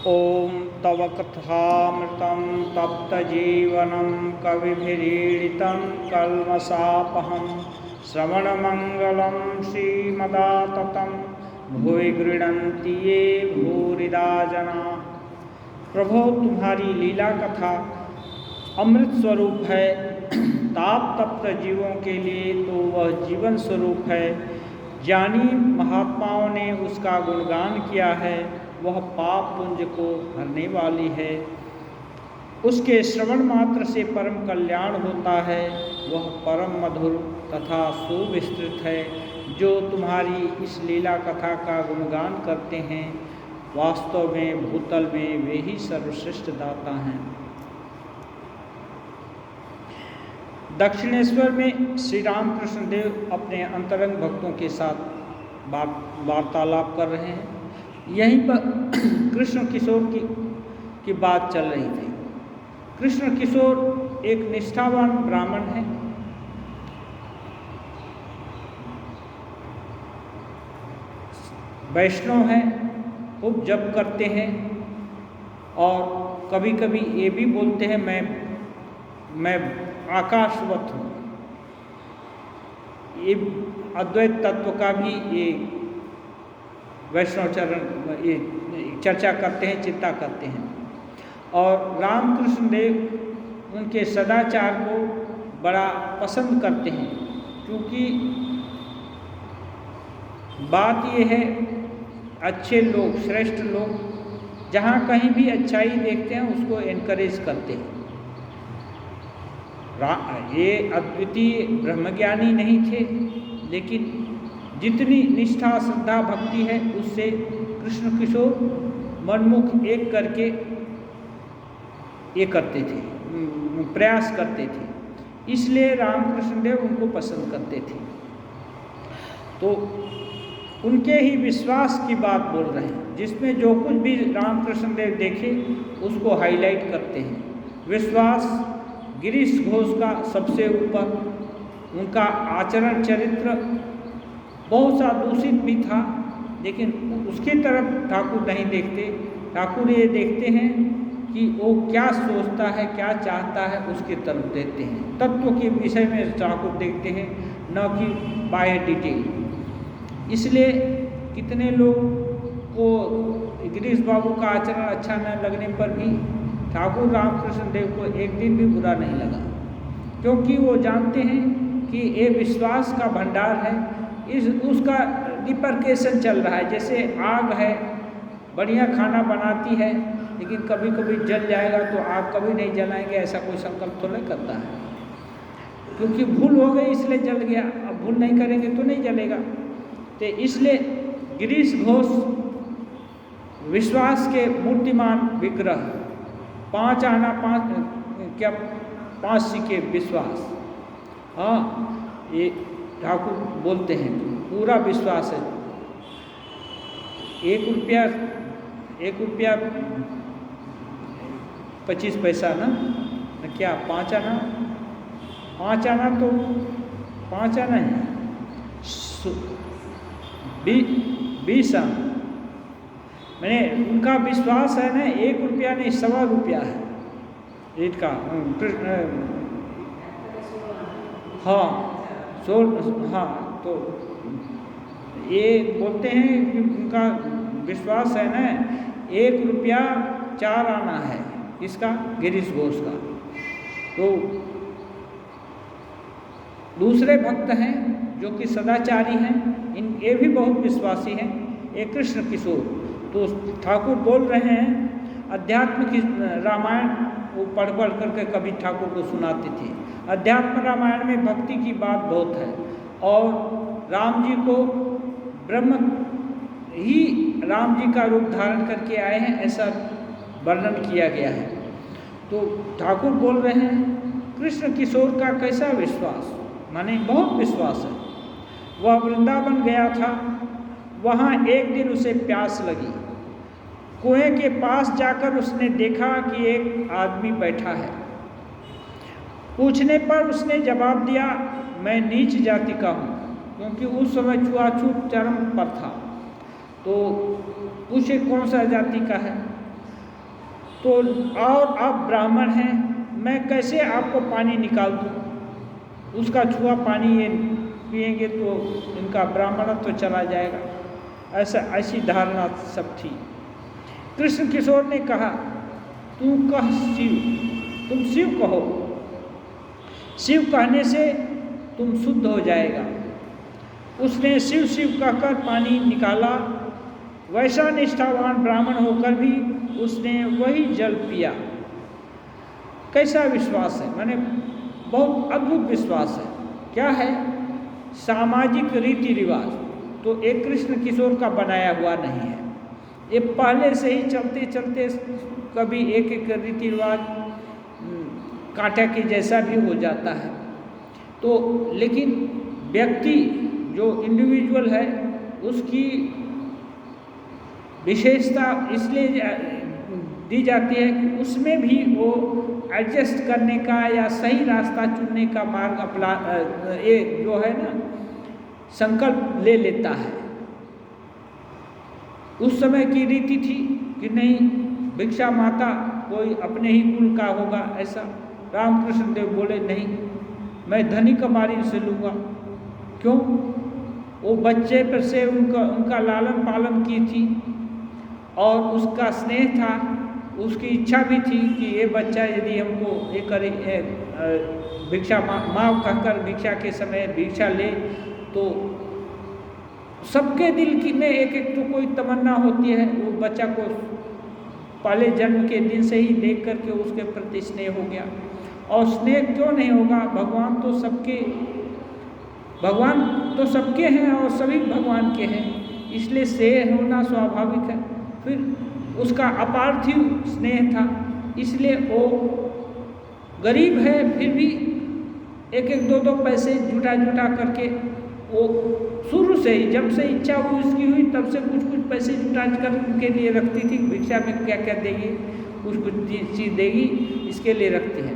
ॐ तव कथामृतं तप्तजीवनं कविभिरीडितं कल्मषापहं श्रवणमङ्गलं श्रीमदाततं भुवि गृह्णन्ति ये भूरिदा जनाः। प्रभो, तुम्हारी लीला कथा अमृत स्वरूप है। ताप तप्त जीवों के लिए तो वह जीवन स्वरूप है। ज्ञानी महात्माओं ने उसका गुणगान किया है। वह पाप पुंज को हरने वाली है। उसके श्रवण मात्र से परम कल्याण होता है। वह परम मधुर तथा सुविस्तृत है। जो तुम्हारी इस लीला कथा का गुणगान करते हैं, वास्तव में भूतल में वे ही सर्वश्रेष्ठ दाता हैं। दक्षिणेश्वर में श्री रामकृष्ण देव अपने अंतरंग भक्तों के साथ वार्तालाप कर रहे हैं। यहीं पर कृष्ण किशोर की बात चल रही थी। कृष्ण किशोर एक निष्ठावान ब्राह्मण है। वैष्णव हैं, खूब जप करते हैं और कभी कभी ये भी बोलते हैं मैं आकाशवत हूँ। ये अद्वैत तत्व का भी ये वैष्णव चरण ये चर्चा करते हैं, चिंता करते हैं। और रामकृष्ण देव उनके सदाचार को बड़ा पसंद करते हैं, क्योंकि बात ये है, अच्छे लोग, श्रेष्ठ लोग जहाँ कहीं भी अच्छाई देखते हैं उसको एनकरेज करते हैं। ये अद्वितीय ब्रह्मज्ञानी नहीं थे, लेकिन जितनी निष्ठा श्रद्धा भक्ति है उससे कृष्ण किशोर मनमुख एक करके ये करते थे, प्रयास करते थे। इसलिए रामकृष्ण देव उनको पसंद करते थे। तो उनके ही विश्वास की बात बोल रहे हैं, जिसमें जो कुछ भी रामकृष्ण देव देखे उसको हाईलाइट करते हैं। विश्वास गिरीश घोष का सबसे ऊपर, उनका आचरण चरित्र बहुत सा दूषित भी था, लेकिन उसकी तरफ ठाकुर नहीं देखते। ठाकुर ये देखते हैं कि वो क्या सोचता है, क्या चाहता है, उसकी तरफ देखते हैं। तत्व के विषय में ठाकुर देखते हैं, न कि बाय डिटेल। इसलिए कितने लोग को गिरीश बाबू का आचरण अच्छा न लगने पर भी ठाकुर रामकृष्ण देव को एक दिन भी बुरा नहीं लगा, क्योंकि वो जानते हैं कि ये विश्वास का भंडार है। उसका डिपर्केशन चल रहा है। जैसे आग है, बढ़िया खाना बनाती है, लेकिन कभी कभी जल जाएगा तो आग कभी नहीं जलाएंगे, ऐसा कोई संकल्प तो नहीं करता है, क्योंकि भूल हो गई इसलिए जल गया। अब भूल नहीं करेंगे तो नहीं जलेगा। तो इसलिए गिरीश घोष विश्वास के मूर्तिमान विग्रह, 5 आना 5 सिक्के विश्वास। हाँ, ये ठाकुर बोलते हैं पूरा विश्वास है। 1 रुपया 25 पैसा ना क्या 5 आना? 5 आना तो 5 आना है, 20 आना। मैंने उनका विश्वास है ना, 1 रुपया नहीं, 1.25 रुपया है ईट का। हाँ, हाँ, तो ये बोलते हैं कि उनका विश्वास है ना, 1 रुपया 4 आना है इसका, गिरीश घोष का। तो दूसरे भक्त हैं जो कि सदाचारी हैं, ये भी बहुत विश्वासी हैं, ये कृष्ण किशोर। तो ठाकुर बोल रहे हैं, अध्यात्म की रामायण वो पढ़ करके कभी ठाकुर को सुनाते थे। अध्यात्म रामायण में भक्ति की बात बहुत है, और राम जी को ब्रह्म ही राम जी का रूप धारण करके आए हैं, ऐसा वर्णन किया गया है। तो ठाकुर बोल रहे हैं कृष्ण किशोर का कैसा विश्वास, माने बहुत विश्वास है। वह वृंदावन गया था, वहाँ एक दिन उसे प्यास लगी। कुएं के पास जाकर उसने देखा कि एक आदमी बैठा है। पूछने पर उसने जवाब दिया, मैं नीच जाति का हूँ, क्योंकि उस समय छुआछूत चरम पर था। तो पूछे कौन सा जाति का है, तो और आप ब्राह्मण हैं, मैं कैसे आपको पानी निकाल दूँ? उसका छुआ पानी ये पिएंगे तो इनका ब्राह्मणत्व तो चला जाएगा। ऐसी धारणा सब थी। कृष्ण किशोर ने कहा, तू कह शिव, तुम शिव कहो, शिव कहने से तुम शुद्ध हो जाएगा। उसने शिव शिव कहकर पानी निकाला। वैसा निष्ठावान ब्राह्मण होकर भी उसने वही जल पिया। कैसा विश्वास है, माने बहुत अद्भुत विश्वास है। क्या है? सामाजिक रीति रिवाज तो एक कृष्ण किशोर का बनाया हुआ नहीं है। ये पहले से ही चलते चलते कभी एक एक रीति रिवाज कांटा के जैसा भी हो जाता है। तो लेकिन व्यक्ति जो इंडिविजुअल है उसकी विशेषता इसलिए दी जाती है कि उसमें भी वो एडजस्ट करने का या सही रास्ता चुनने का मार्ग अपना ये जो है ना संकल्प ले लेता है। उस समय की रीति थी कि नहीं, भिक्षा माता कोई अपने ही कुल का होगा, ऐसा रामकृष्ण देव बोले नहीं, मैं धनी कमारी से लूँगा। क्यों? वो बच्चे पर से उनका लालन पालन की थी और उसका स्नेह था, उसकी इच्छा भी थी कि ये बच्चा यदि हमको ये करे भिक्षा माँ कहकर भिक्षा के समय भिक्षा ले, तो सबके दिल की में एक एक तो कोई तमन्ना होती है। वो बच्चा को पहले जन्म के दिन से ही देख करके उसके प्रति स्नेह हो गया। और स्नेह क्यों नहीं होगा? भगवान तो सबके हैं और सभी भगवान के हैं, इसलिए स्नेह होना स्वाभाविक है। फिर उसका अपार्थिव स्नेह था, इसलिए वो गरीब है फिर भी एक एक दो दो पैसे जुटा करके वो शुरू से ही जब से इच्छा हुई उसकी हुई तब से कुछ कुछ पैसे जुटा कर उनके लिए रखती थी। भिक्षा में क्या क्या देगी, कुछ चीज़ देगी, इसके लिए रखती है।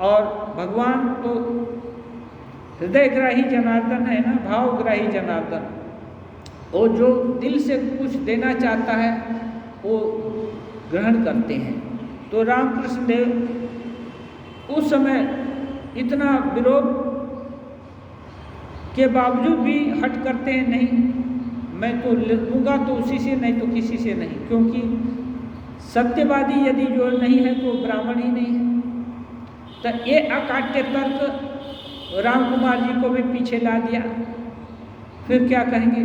और भगवान तो हृदयग्राही जनार्दन है ना, भावग्राही जनार्दन। वो जो दिल से कुछ देना चाहता है वो ग्रहण करते हैं। तो रामकृष्ण देव उस समय इतना विरोध के बावजूद भी हट करते हैं, नहीं मैं तो लूँगा तो उसी से, नहीं तो किसी से नहीं, क्योंकि सत्यवादी यदि जो नहीं है तो ब्राह्मण ही नहीं है। तो ये अकाट्य तर्क राम कुमार जी को भी पीछे ला दिया। फिर क्या कहेंगे?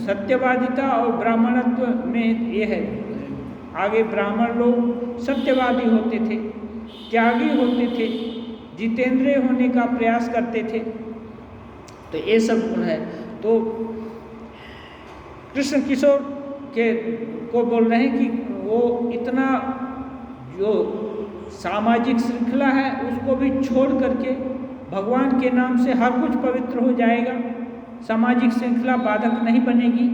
सत्यवादिता और ब्राह्मणत्व में ये है, आगे ब्राह्मण लोग सत्यवादी होते थे, त्यागी होते थे, जितेंद्रिय होने का प्रयास करते थे। तो ये सब गुण है। तो कृष्ण किशोर को बोल रहे हैं कि वो इतना जो सामाजिक श्रृंखला है उसको भी छोड़ करके भगवान के नाम से हर कुछ पवित्र हो जाएगा, सामाजिक श्रृंखला बाधक नहीं बनेगी।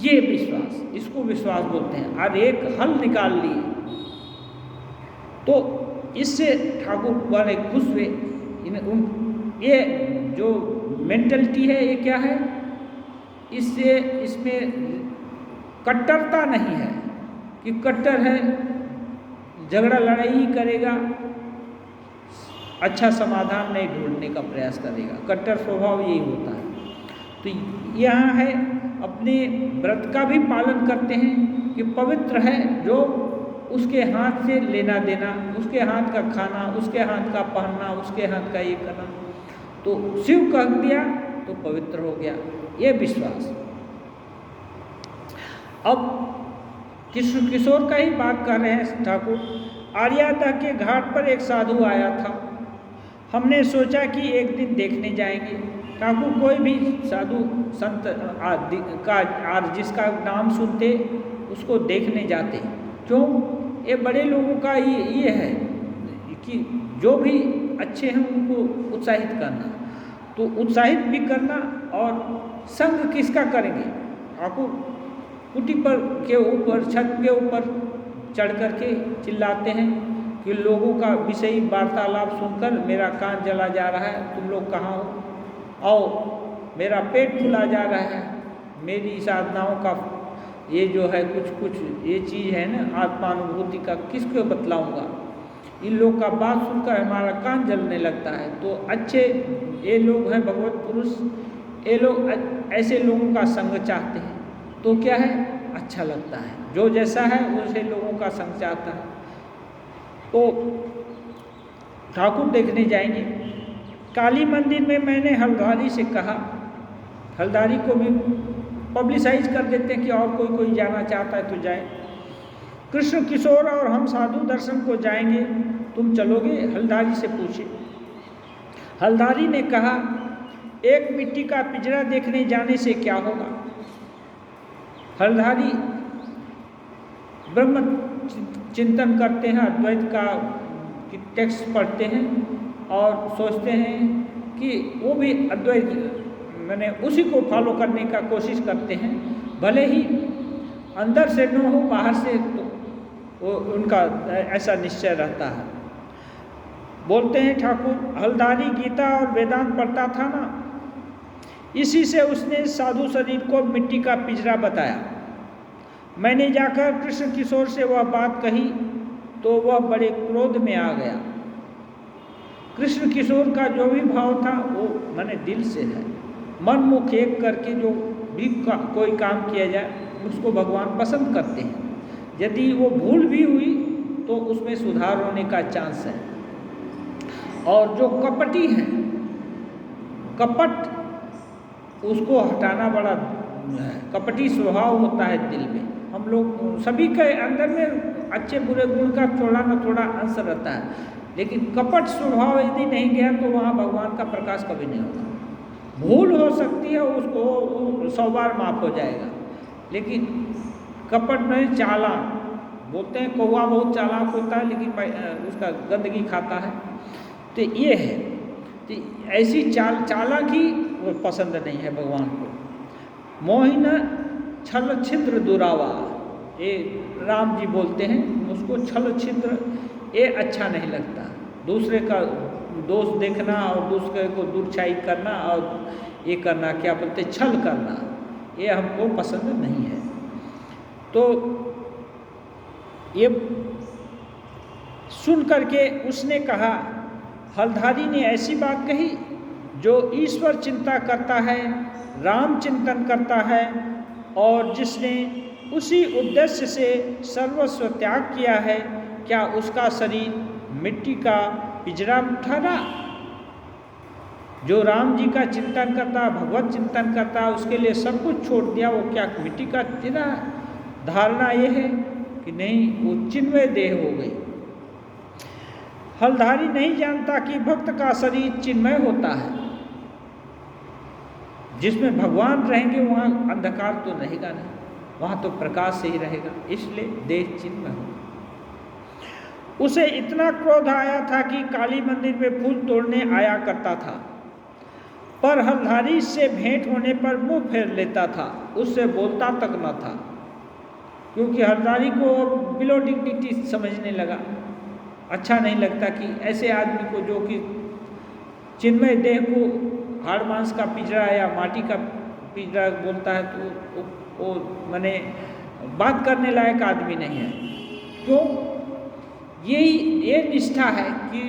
ये विश्वास, इसको विश्वास बोलते हैं। और एक हल निकाल लिए तो इससे ठाकुर बड़े खुश हुए। ये जो मेंटलिटी है ये क्या है? इसमें कट्टरता नहीं है कि कट्टर है, झगड़ा लड़ाई ही करेगा, अच्छा समाधान नहीं ढूंढने का प्रयास करेगा। कट्टर स्वभाव यही होता है। तो यहाँ है अपने व्रत का भी पालन करते हैं कि पवित्र है जो उसके हाथ से लेना देना, उसके हाथ का खाना, उसके हाथ का पहनना, उसके हाथ का ये करना। तो शिव कह दिया तो पवित्र हो गया, ये विश्वास। अब कृष्ण किशोर का ही बात कर रहे हैं ठाकुर। आर्याता के घाट पर एक साधु आया था। हमने सोचा कि एक दिन देखने जाएंगे। ठाकुर कोई भी साधु संत का जिसका नाम सुनते उसको देखने जाते। क्यों? ये बड़े लोगों का ये है कि जो भी अच्छे हैं उनको उत्साहित करना, तो उत्साहित भी करना। और संग किसका करेंगे? ठाकुर कुटी पर के ऊपर, छत के ऊपर चढ़ करके चिल्लाते हैं कि लोगों का विषयी वार्तालाप सुनकर मेरा कान जला जा रहा है, तुम लोग कहाँ हो? आओ, मेरा पेट फूला जा रहा है, मेरी साधनाओं का ये जो है कुछ कुछ ये चीज़ है ना आत्मानुभूति का, किसको बतलाऊंगा। इन लोग का बात सुनकर हमारा कान जलने लगता है। तो अच्छे ये लोग हैं भगवत पुरुष, ये लोग ऐसे लोगों का संग चाहते हैं, तो क्या है अच्छा लगता है, जो जैसा है वैसे लोगों का संग चाहता है। तो ठाकुर देखने जाएंगे। काली मंदिर में मैंने हल्द्वारी से कहा, हल्द्वारी को भी पब्लिसाइज कर देते हैं कि और कोई जाना चाहता है तो जाए। कृष्ण किशोर और हम साधु दर्शन को जाएंगे, तुम चलोगे? हल्द्वारी से पूछे। हल्द्वारी ने कहा, एक मिट्टी का पिंजरा देखने जाने से क्या होगा। हल्द्वारी ब्रह्म चिंतन करते हैं, अद्वैत का टेक्स्ट पढ़ते हैं और सोचते हैं कि वो भी अद्वैत मैंने उसी को फॉलो करने का कोशिश करते हैं, भले ही अंदर से न हो, बाहर से तो वो उनका ऐसा निश्चय रहता है। बोलते हैं ठाकुर, हल्द्वारी गीता और वेदांत पढ़ता था ना, इसी से उसने साधु शरीर को मिट्टी का पिंजरा बताया। मैंने जाकर कृष्ण किशोर से वह बात कही तो वह बड़े क्रोध में आ गया। कृष्ण किशोर का जो भी भाव था वो मैंने दिल से है, मन मुख एक करके जो भी कोई काम किया जाए उसको भगवान पसंद करते हैं। यदि वो भूल भी हुई तो उसमें सुधार होने का चांस है। और जो कपटी हैं, कपट उसको हटाना बड़ा कपटी स्वभाव होता है दिल में। हम लोग सभी के अंदर में अच्छे बुरे गुण का थोड़ा न थोड़ा अंश रहता है, लेकिन कपट स्वभाव यदि नहीं गया तो वहाँ भगवान का प्रकाश कभी नहीं होगा। भूल हो सकती है, उसको 100 बार माफ हो जाएगा, लेकिन कपट में चालाक बोलते हैं, कौवा बहुत चालाक होता है लेकिन उसका गंदगी खाता है। तो ये है, तो ऐसी चालाकी वो पसंद नहीं है भगवान को। मोहिन छल छिद्र दुरावा, ये राम जी बोलते हैं उसको, छल छिद्र ये अच्छा नहीं लगता। दूसरे का दोष देखना और दूसरे को दुर्छाई करना और ये करना, क्या बोलते छल करना, ये हमको पसंद नहीं है। तो ये सुन करके उसने कहा, हल्द्वारी ने ऐसी बात कही, जो ईश्वर चिंता करता है, राम चिंतन करता है और जिसने उसी उद्देश्य से सर्वस्व त्याग किया है, क्या उसका शरीर मिट्टी का पिंजरा ठहरा? जो राम जी का चिंतन करता, भगवत चिंतन करता, उसके लिए सब कुछ छोड़ दिया, वो क्या मिट्टी का पिंजरा? धारणा ये है कि नहीं, वो चिन्मय देह हो गई। हल्द्वारी नहीं जानता कि भक्त का शरीर चिन्मय होता है। जिसमें भगवान रहेंगे वहाँ अंधकार तो रहेगा नहीं, वहाँ तो प्रकाश से ही रहेगा, इसलिए देह चिन्मय हो। उसे इतना क्रोध आया था कि काली मंदिर में फूल तोड़ने आया करता था, पर हल्द्वारी से भेंट होने पर मुंह फेर लेता था, उससे बोलता तक न था, क्योंकि हल्द्वारी को बिलो डिग्निटी समझने लगा। अच्छा नहीं लगता कि ऐसे आदमी को जो कि चिन्मय देह को हाड़ मांस का पिंजरा या माटी का पिंजरा बोलता है, तो वो माने बात करने लायक आदमी नहीं है। क्यों? ये निष्ठा है कि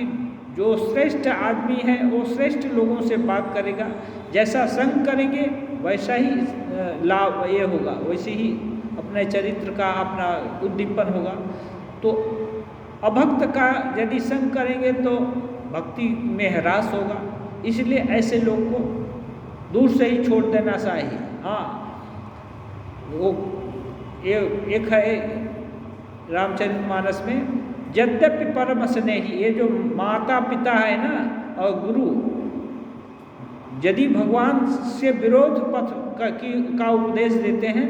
जो श्रेष्ठ आदमी है वो श्रेष्ठ लोगों से बात करेगा, जैसा संग करेंगे वैसा ही लाभ ये होगा, वैसे ही अपने चरित्र का अपना उद्दीपन होगा। तो अभक्त का यदि संग करेंगे तो भक्ति में ह्रास होगा, इसलिए ऐसे लोग को दूर से ही छोड़ देना चाहिए। हाँ, वो एक है रामचरितमानस में, यद्यपि परम स्नेही, ये जो माता पिता है ना और गुरु, यदि भगवान से विरोध पथ का उपदेश देते हैं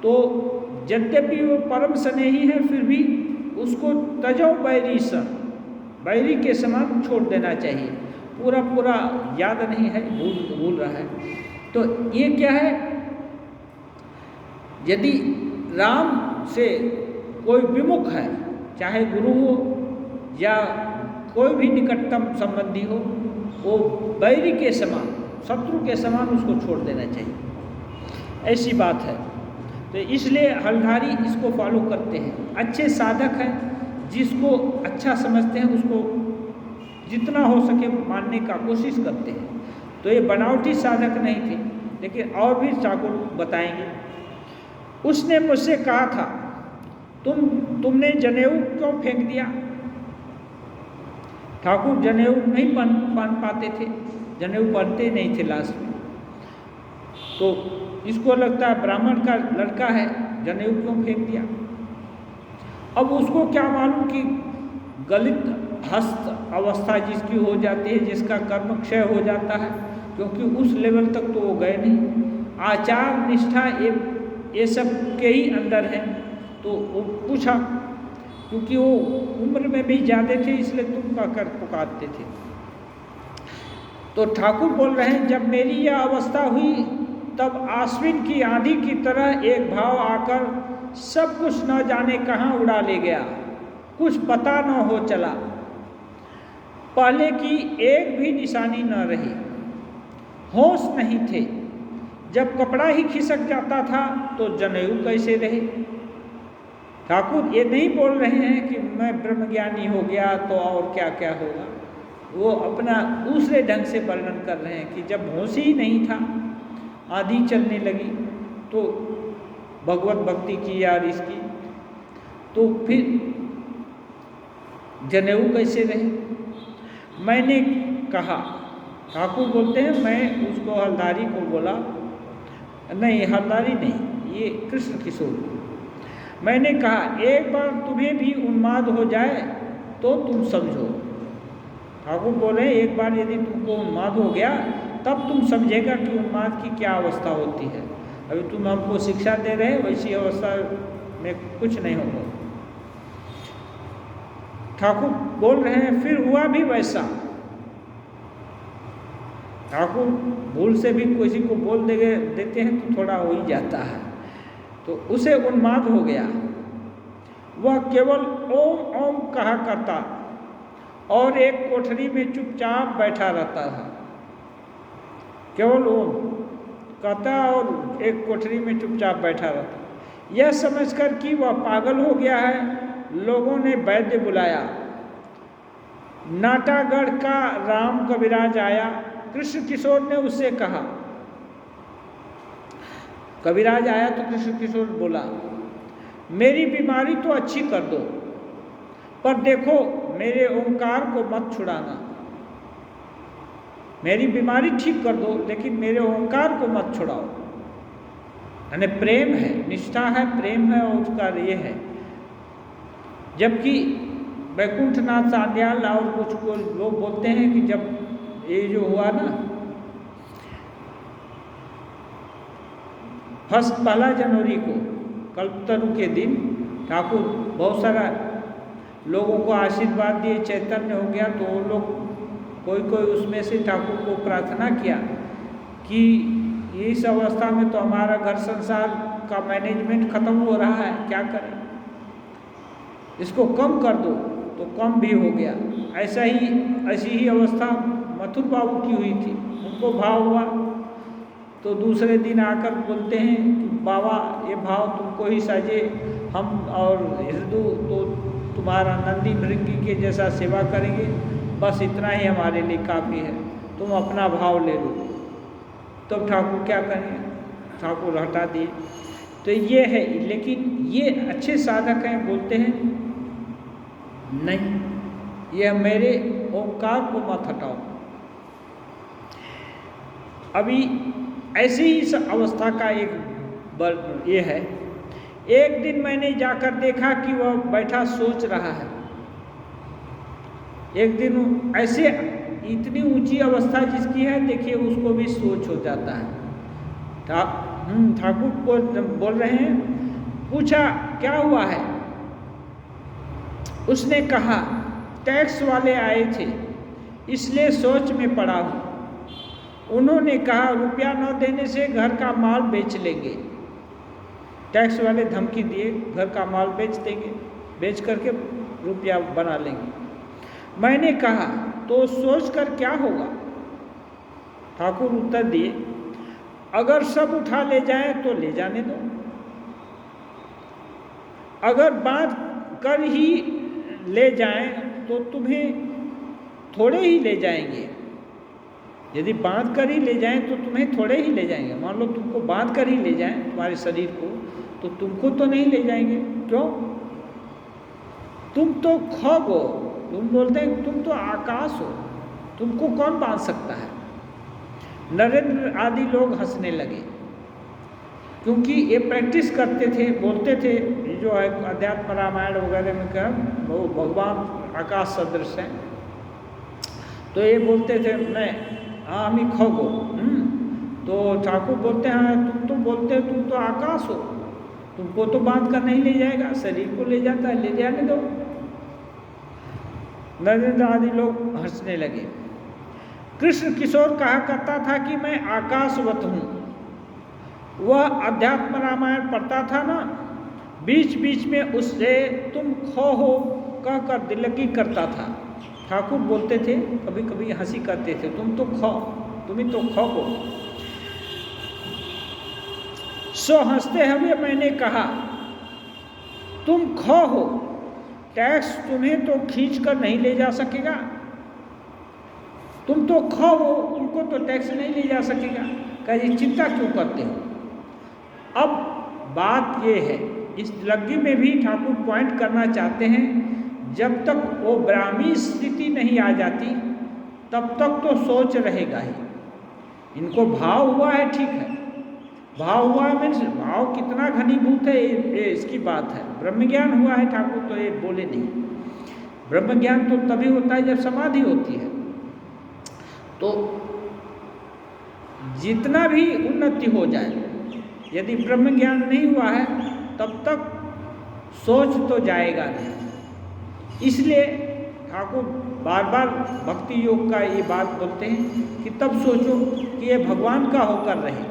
तो यद्यपि वो परम स्नेही है फिर भी उसको तजो बैरी सा, बैरी के समान छोड़ देना चाहिए। पूरा याद नहीं है, भूल रहा है। तो ये क्या है, यदि राम से कोई विमुख है, चाहे गुरु हो या कोई भी निकटतम संबंधी हो, वो बैरी के समान, शत्रु के समान उसको छोड़ देना चाहिए, ऐसी बात है। तो इसलिए हलधारी इसको फॉलो करते हैं। अच्छे साधक हैं, जिसको अच्छा समझते हैं उसको जितना हो सके मानने का कोशिश करते हैं। तो ये बनावटी साधक नहीं थे, लेकिन और भी ठाकुर बताएंगे। उसने मुझसे कहा था, तुमने जनेऊ क्यों फेंक दिया? ठाकुर जनेऊ नहीं पहन पाते थे, जनेऊ पहनते नहीं थे लास्ट में। तो इसको लगता है ब्राह्मण का लड़का है, जनेऊ क्यों फेंक दिया? अब उसको क्या मालूम कि गलित हस्त अवस्था जिसकी हो जाती है, जिसका कर्म क्षय हो जाता है, क्योंकि उस लेवल तक तो वो गए नहीं। आचार निष्ठा ये सब के ही अंदर है। तो वो पूछा, क्योंकि वो उम्र में भी ज़्यादा थे, इसलिए तुम कहकर पुकारते थे। तो ठाकुर बोल रहे हैं, जब मेरी यह अवस्था हुई तब आश्विन की आंधी की तरह एक भाव आकर सब कुछ न जाने कहाँ उड़ा ले गया, कुछ पता न हो चला। पहले की एक भी निशानी न रही, होश नहीं थे। जब कपड़ा ही खिसक जाता था तो जनेऊ कैसे रहे? ठाकुर ये नहीं बोल रहे हैं कि मैं ब्रह्मज्ञानी हो गया तो और क्या क्या होगा। वो अपना दूसरे ढंग से वर्णन कर रहे हैं कि जब होश ही नहीं था, आंधी चलने लगी, तो भगवत भक्ति की या इसकी, तो फिर जनेऊ कैसे रहे? मैंने कहा, ठाकुर बोलते हैं, मैं उसको हलधारी को बोला, नहीं हलधारी नहीं, ये कृष्ण किशोर। मैंने कहा, एक बार तुम्हें भी उन्माद हो जाए तो तुम समझो। ठाकुर बोले, एक बार यदि तुमको उन्माद हो गया तब तुम समझेगा कि उन्माद की क्या अवस्था होती है। अभी तुम हमको शिक्षा दे रहे हो, वैसी अवस्था में कुछ नहीं होगा। ठाकुर बोल रहे हैं, फिर हुआ भी वैसा। ठाकुर भूल से भी किसी को बोल देते हैं तो थोड़ा हो ही जाता है। तो उसे उन्माद हो गया। वह केवल ओम ओम कहा करता और एक कोठरी में चुपचाप बैठा रहता था। केवल ओम कहता और एक कोठरी में चुपचाप बैठा रहता। यह समझकर कि वह पागल हो गया है, लोगों ने वैद्य बुलाया। नाटागढ़ का राम कविराज आया। कृष्ण किशोर ने उससे कहा, कविराज आया तो कृष्ण किशोर बोला, मेरी बीमारी तो अच्छी कर दो, पर देखो मेरे ओंकार को मत छुड़ाना। मेरी बीमारी ठीक कर दो, लेकिन मेरे ओंकार को मत छुड़ाओ। यानी प्रेम है, निष्ठा है, प्रेम है, और उसका ये है। जबकि वैकुंठनाथ सान्याल और कुछ लोग बोलते हैं कि जब ये जो हुआ ना, पहला जनवरी को कल्पतरु के दिन ठाकुर बहुत सारा लोगों को आशीर्वाद दिए, चैतन्य हो गया। तो वो लोग कोई उसमें से ठाकुर को प्रार्थना किया कि इस अवस्था में तो हमारा घर संसार का मैनेजमेंट खत्म हो रहा है, क्या करें, इसको कम कर दो। तो कम भी हो गया। ऐसी ही अवस्था मथुर बाबू की हुई थी, उनको भाव हुआ। तो दूसरे दिन आकर बोलते हैं कि बाबा ये भाव तुमको ही साजे, हम और हिंदू तो तुम्हारा नंदी भृंगी के जैसा सेवा करेंगे, बस इतना ही हमारे लिए काफ़ी है, तुम अपना भाव ले लो। तब ठाकुर क्या करें, ठाकुर हटा दिए। तो ये है, लेकिन ये अच्छे साधक हैं, बोलते हैं नहीं, ये मेरे ओंकार को मत हटाओ। अभी ऐसी ही इस अवस्था का एक ये है। एक दिन मैंने जाकर देखा कि वह बैठा सोच रहा है। एक दिन ऐसे इतनी ऊंची अवस्था जिसकी है, देखिए उसको भी सोच हो जाता है। ठाकुर को बोल रहे हैं, पूछा क्या हुआ है? उसने कहा, टैक्स वाले आए थे, इसलिए सोच में पड़ा हूँ। उन्होंने कहा रुपया न देने से घर का माल बेच लेंगे। टैक्स वाले धमकी दिए, घर का माल बेच देंगे, बेच करके रुपया बना लेंगे। मैंने कहा तो सोच कर क्या होगा? ठाकुर उत्तर दिए, अगर सब उठा ले जाएं तो ले जाने दो, अगर बांध कर ही ले जाएं तो तुम्हें थोड़े ही ले जाएंगे। यदि बांध कर ही ले जाएं तो तुम्हें थोड़े ही ले जाएंगे। मान लो तुमको बांध कर ही ले जाएं तुम्हारे शरीर को, तो तुमको तो नहीं ले जाएंगे। क्यों? तुम तो खग हो। तुम बोलते हैं तुम तो आकाश हो, तुमको कौन बांध सकता है। नरेंद्र आदि लोग हंसने लगे, क्योंकि ये प्रैक्टिस करते थे, बोलते थे। ये जो है अध्यात्म रामायण वगैरह में क्या वो भगवान आकाश सदृश हैं, तो ये बोलते थे मैं हम ही खग हो। तो ठाकुर बोलते हैं तुम तो बोलते हो तुम तो आकाश हो, तुमको तो बांध कर नहीं ले जाएगा, शरीर को ले जाता है, ले जाने दो। नरेंद्र आदि लोग हंसने लगे। कृष्ण किशोर कहा करता था कि मैं आकाशवत हूँ। वह अध्यात्म रामायण पढ़ता था ना, बीच बीच में उससे तुम खो हो कहकर दिलगी करता था। ठाकुर बोलते थे, कभी कभी हंसी करते थे, तुम तो खो, तुम ही तो खो हो। सो हंसते हुए मैंने कहा तुम खो हो, टैक्स तुम्हें तो खींच कर नहीं ले जा सकेगा। तुम तो खो हो, तुमको तो टैक्स नहीं ले जा सकेगा। कहे चिंता क्यों करते हो। अब बात ये है, इस लग्गी में भी ठाकुर पॉइंट करना चाहते हैं, जब तक वो ब्राह्मी स्थिति नहीं आ जाती तब तक तो सोच रहेगा ही। इनको भाव हुआ है, ठीक है, भाव हुआ है, मीन्स भाव कितना घनीभूत है ये इसकी बात है। ब्रह्म ज्ञान हुआ है ठाकुर तो ये बोले नहीं। ब्रह्म ज्ञान तो तभी होता है जब समाधि होती है। तो जितना भी उन्नति हो जाए, यदि ब्रह्म ज्ञान नहीं हुआ है तब तक सोच तो जाएगा नहीं। इसलिए ठाकुर बार बार भक्ति योग का ये बात बोलते हैं कि तब सोचो कि ये भगवान का होकर रहे।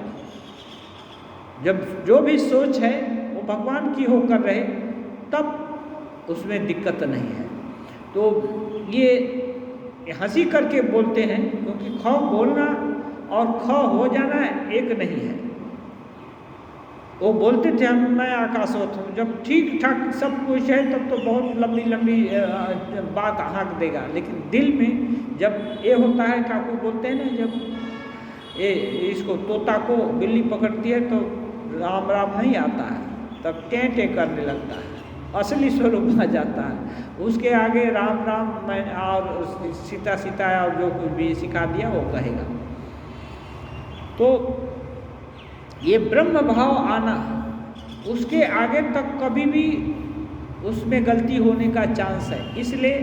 जब जो भी सोच है वो भगवान की होकर रहे तब उसमें दिक्कत नहीं है। तो ये हंसी करके बोलते हैं, क्योंकि खौ बोलना और ख हो जाना एक नहीं है। वो बोलते थे हम मैं आकाशवत हूँ, जब ठीक ठाक सब कुछ है तब तो बहुत लंबी लंबी बात हाँक देगा, लेकिन दिल में जब ये होता है, ठाकुर बोलते हैं ना, जब ये इसको तोता को बिल्ली पकड़ती है तो राम राम नहीं आता है, तब टें करने लगता है, असली स्वरूप आ जाता है। उसके आगे राम राम मैं और सीता सीता और जो कुछ भी सिखा दिया वो कहेगा। तो ये ब्रह्म भाव आना, उसके आगे तक कभी भी उसमें गलती होने का चांस है। इसलिए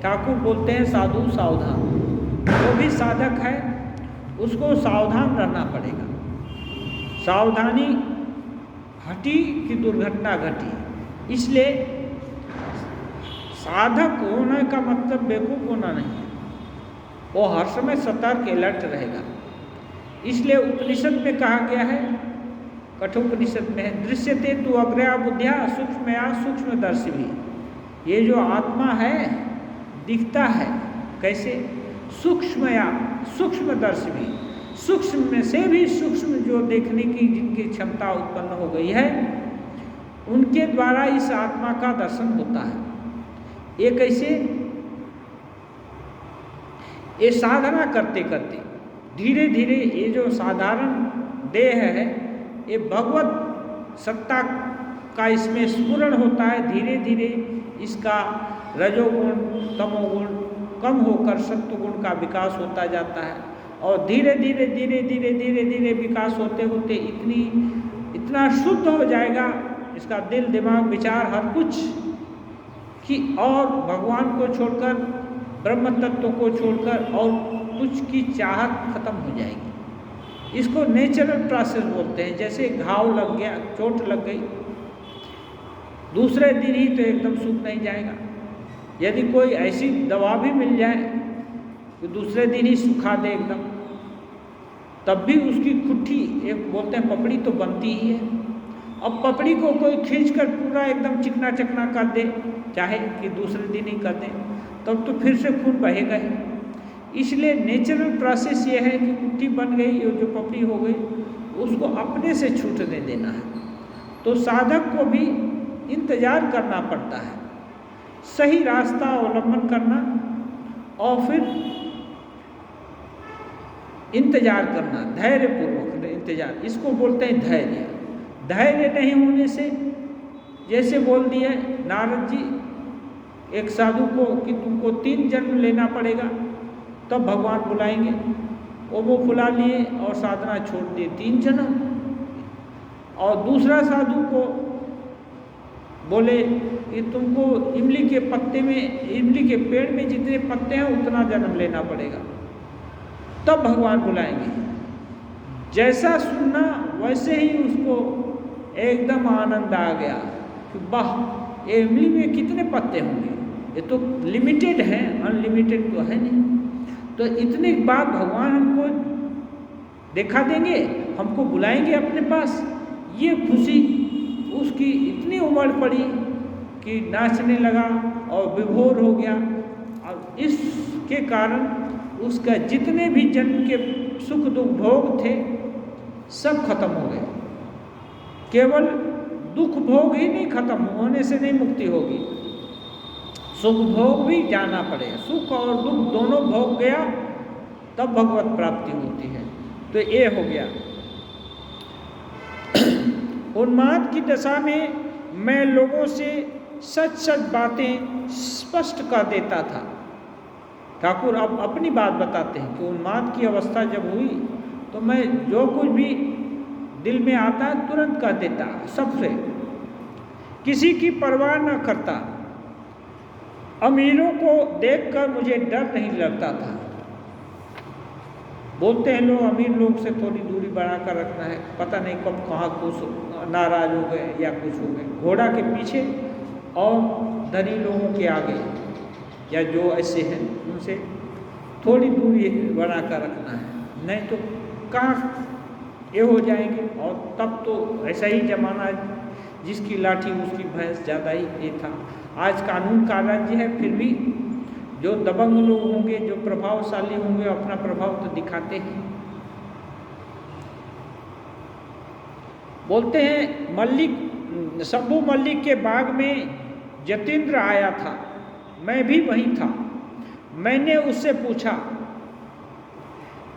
ठाकुर बोलते हैं साधु सावधान। जो भी साधक है उसको सावधान रहना पड़ेगा। सावधानी हटी कि दुर्घटना घटी। इसलिए साधक होने का मतलब बेवकूफ़ होना नहीं है, वो हर समय सतर्क अलर्ट रहेगा। इसलिए उपनिषद में कहा गया है, कठोपनिषद में है, दृश्यते तु अग्रया बुद्धिया सूक्ष्मया सूक्ष्मदर्शी भी। ये जो आत्मा है दिखता है कैसे, सूक्ष्मया सूक्ष्मदर्शी भी, सूक्ष्म में से भी सूक्ष्म जो देखने की जिनकी क्षमता उत्पन्न हो गई है उनके द्वारा इस आत्मा का दर्शन होता है। ये कैसे, ये साधना करते करते धीरे धीरे ये जो साधारण देह है ये भगवत सत्ता का इसमें स्फुरण होता है। धीरे धीरे इसका रजोगुण तमोगुण कम होकर सत्वगुण का विकास होता जाता है, और धीरे धीरे धीरे धीरे धीरे धीरे विकास होते होते इतना शुद्ध हो जाएगा इसका दिल दिमाग विचार हर कुछ कि और भगवान को छोड़कर ब्रह्म तत्व को छोड़कर और कुछ की चाहत खत्म हो जाएगी। इसको नेचुरल प्रोसेस बोलते हैं। जैसे घाव लग गया, चोट लग गई, दूसरे दिन ही तो एकदम सूख नहीं जाएगा। यदि कोई ऐसी दवा भी मिल जाए तो दूसरे दिन ही सुखा दे एकदम, तब भी उसकी खुट्टी, एक बोलते हैं पपड़ी तो बनती ही है। अब पपड़ी को कोई खींचकर पूरा एकदम चिकना चकना कर दे, चाहे कि दूसरे दिन ही कर दे, तब तो फिर से खून बहेगा ही। इसलिए नेचुरल प्रोसेस ये है कि कुट्टी बन गई, ये जो पपड़ी हो गई, उसको अपने से छूटने देना है। तो साधक को भी इंतजार करना पड़ता है, सही रास्ता अवलंबन करना और फिर इंतजार करना, धैर्यपूर्वक इंतजार, इसको बोलते हैं धैर्य। धैर्य नहीं होने से, जैसे बोल दिए नारद जी एक साधु को कि तुमको 3 जन्म लेना पड़ेगा तब भगवान बुलाएंगे, वो फुला लिए और साधना छोड़ दिए 3 जन्म। और दूसरा साधु को बोले कि तुमको इमली के पत्ते में, इमली के पेड़ में जितने पत्ते हैं उतना जन्म लेना पड़ेगा तब भगवान बुलाएंगे। जैसा सुनना वैसे ही उसको एकदम आनंद आ गया कि वाह, ये इमली में कितने पत्ते होंगे, ये तो लिमिटेड है, अनलिमिटेड तो है नहीं। तो इतने बाद भगवान हमको देखा देंगे, हमको बुलाएंगे अपने पास। ये खुशी उसकी इतनी उमड़ पड़ी कि नाचने लगा और विभोर हो गया। और इसके कारण उसका जितने भी जन्म के सुख दुख भोग थे सब खत्म हो गए। केवल दुख भोग ही नहीं खत्म होने से नहीं मुक्ति होगी, सुख भोग भी जाना पड़ेगा। सुख और दुख दोनों भोग गया तब भगवत प्राप्ति होती है। तो ये हो गया। उन्माद की दशा में मैं लोगों से सच सच बातें स्पष्ट कर देता था। ठाकुर अब अपनी बात बताते हैं कि उन्माद की अवस्था जब हुई तो मैं जो कुछ भी दिल में आता तुरंत कह देता, सबसे, किसी की परवाह न करता। अमीरों को देखकर मुझे डर नहीं लगता था। बोलते हैं लोग अमीर लोग से थोड़ी दूरी बनाकर रखना है, पता नहीं कब कहाँ कुछ नाराज हो गए या कुछ हो गए। घोड़ा के पीछे और धनी लोगों के आगे या जो ऐसे हैं उनसे थोड़ी दूरी बनाकर रखना है, नहीं तो कहाँ ये हो जाएंगे। और तब तो ऐसा ही जमाना है, जिसकी लाठी उसकी भैंस, ज़्यादा ही ये था। आज कानून का राज्य है, फिर भी जो दबंग लोग होंगे, जो प्रभावशाली होंगे, अपना प्रभाव तो दिखाते हैं। बोलते हैं मल्लिक, शंभू मल्लिक के बाग में जतेंद्र आया था, मैं भी वहीं था। मैंने उससे पूछा,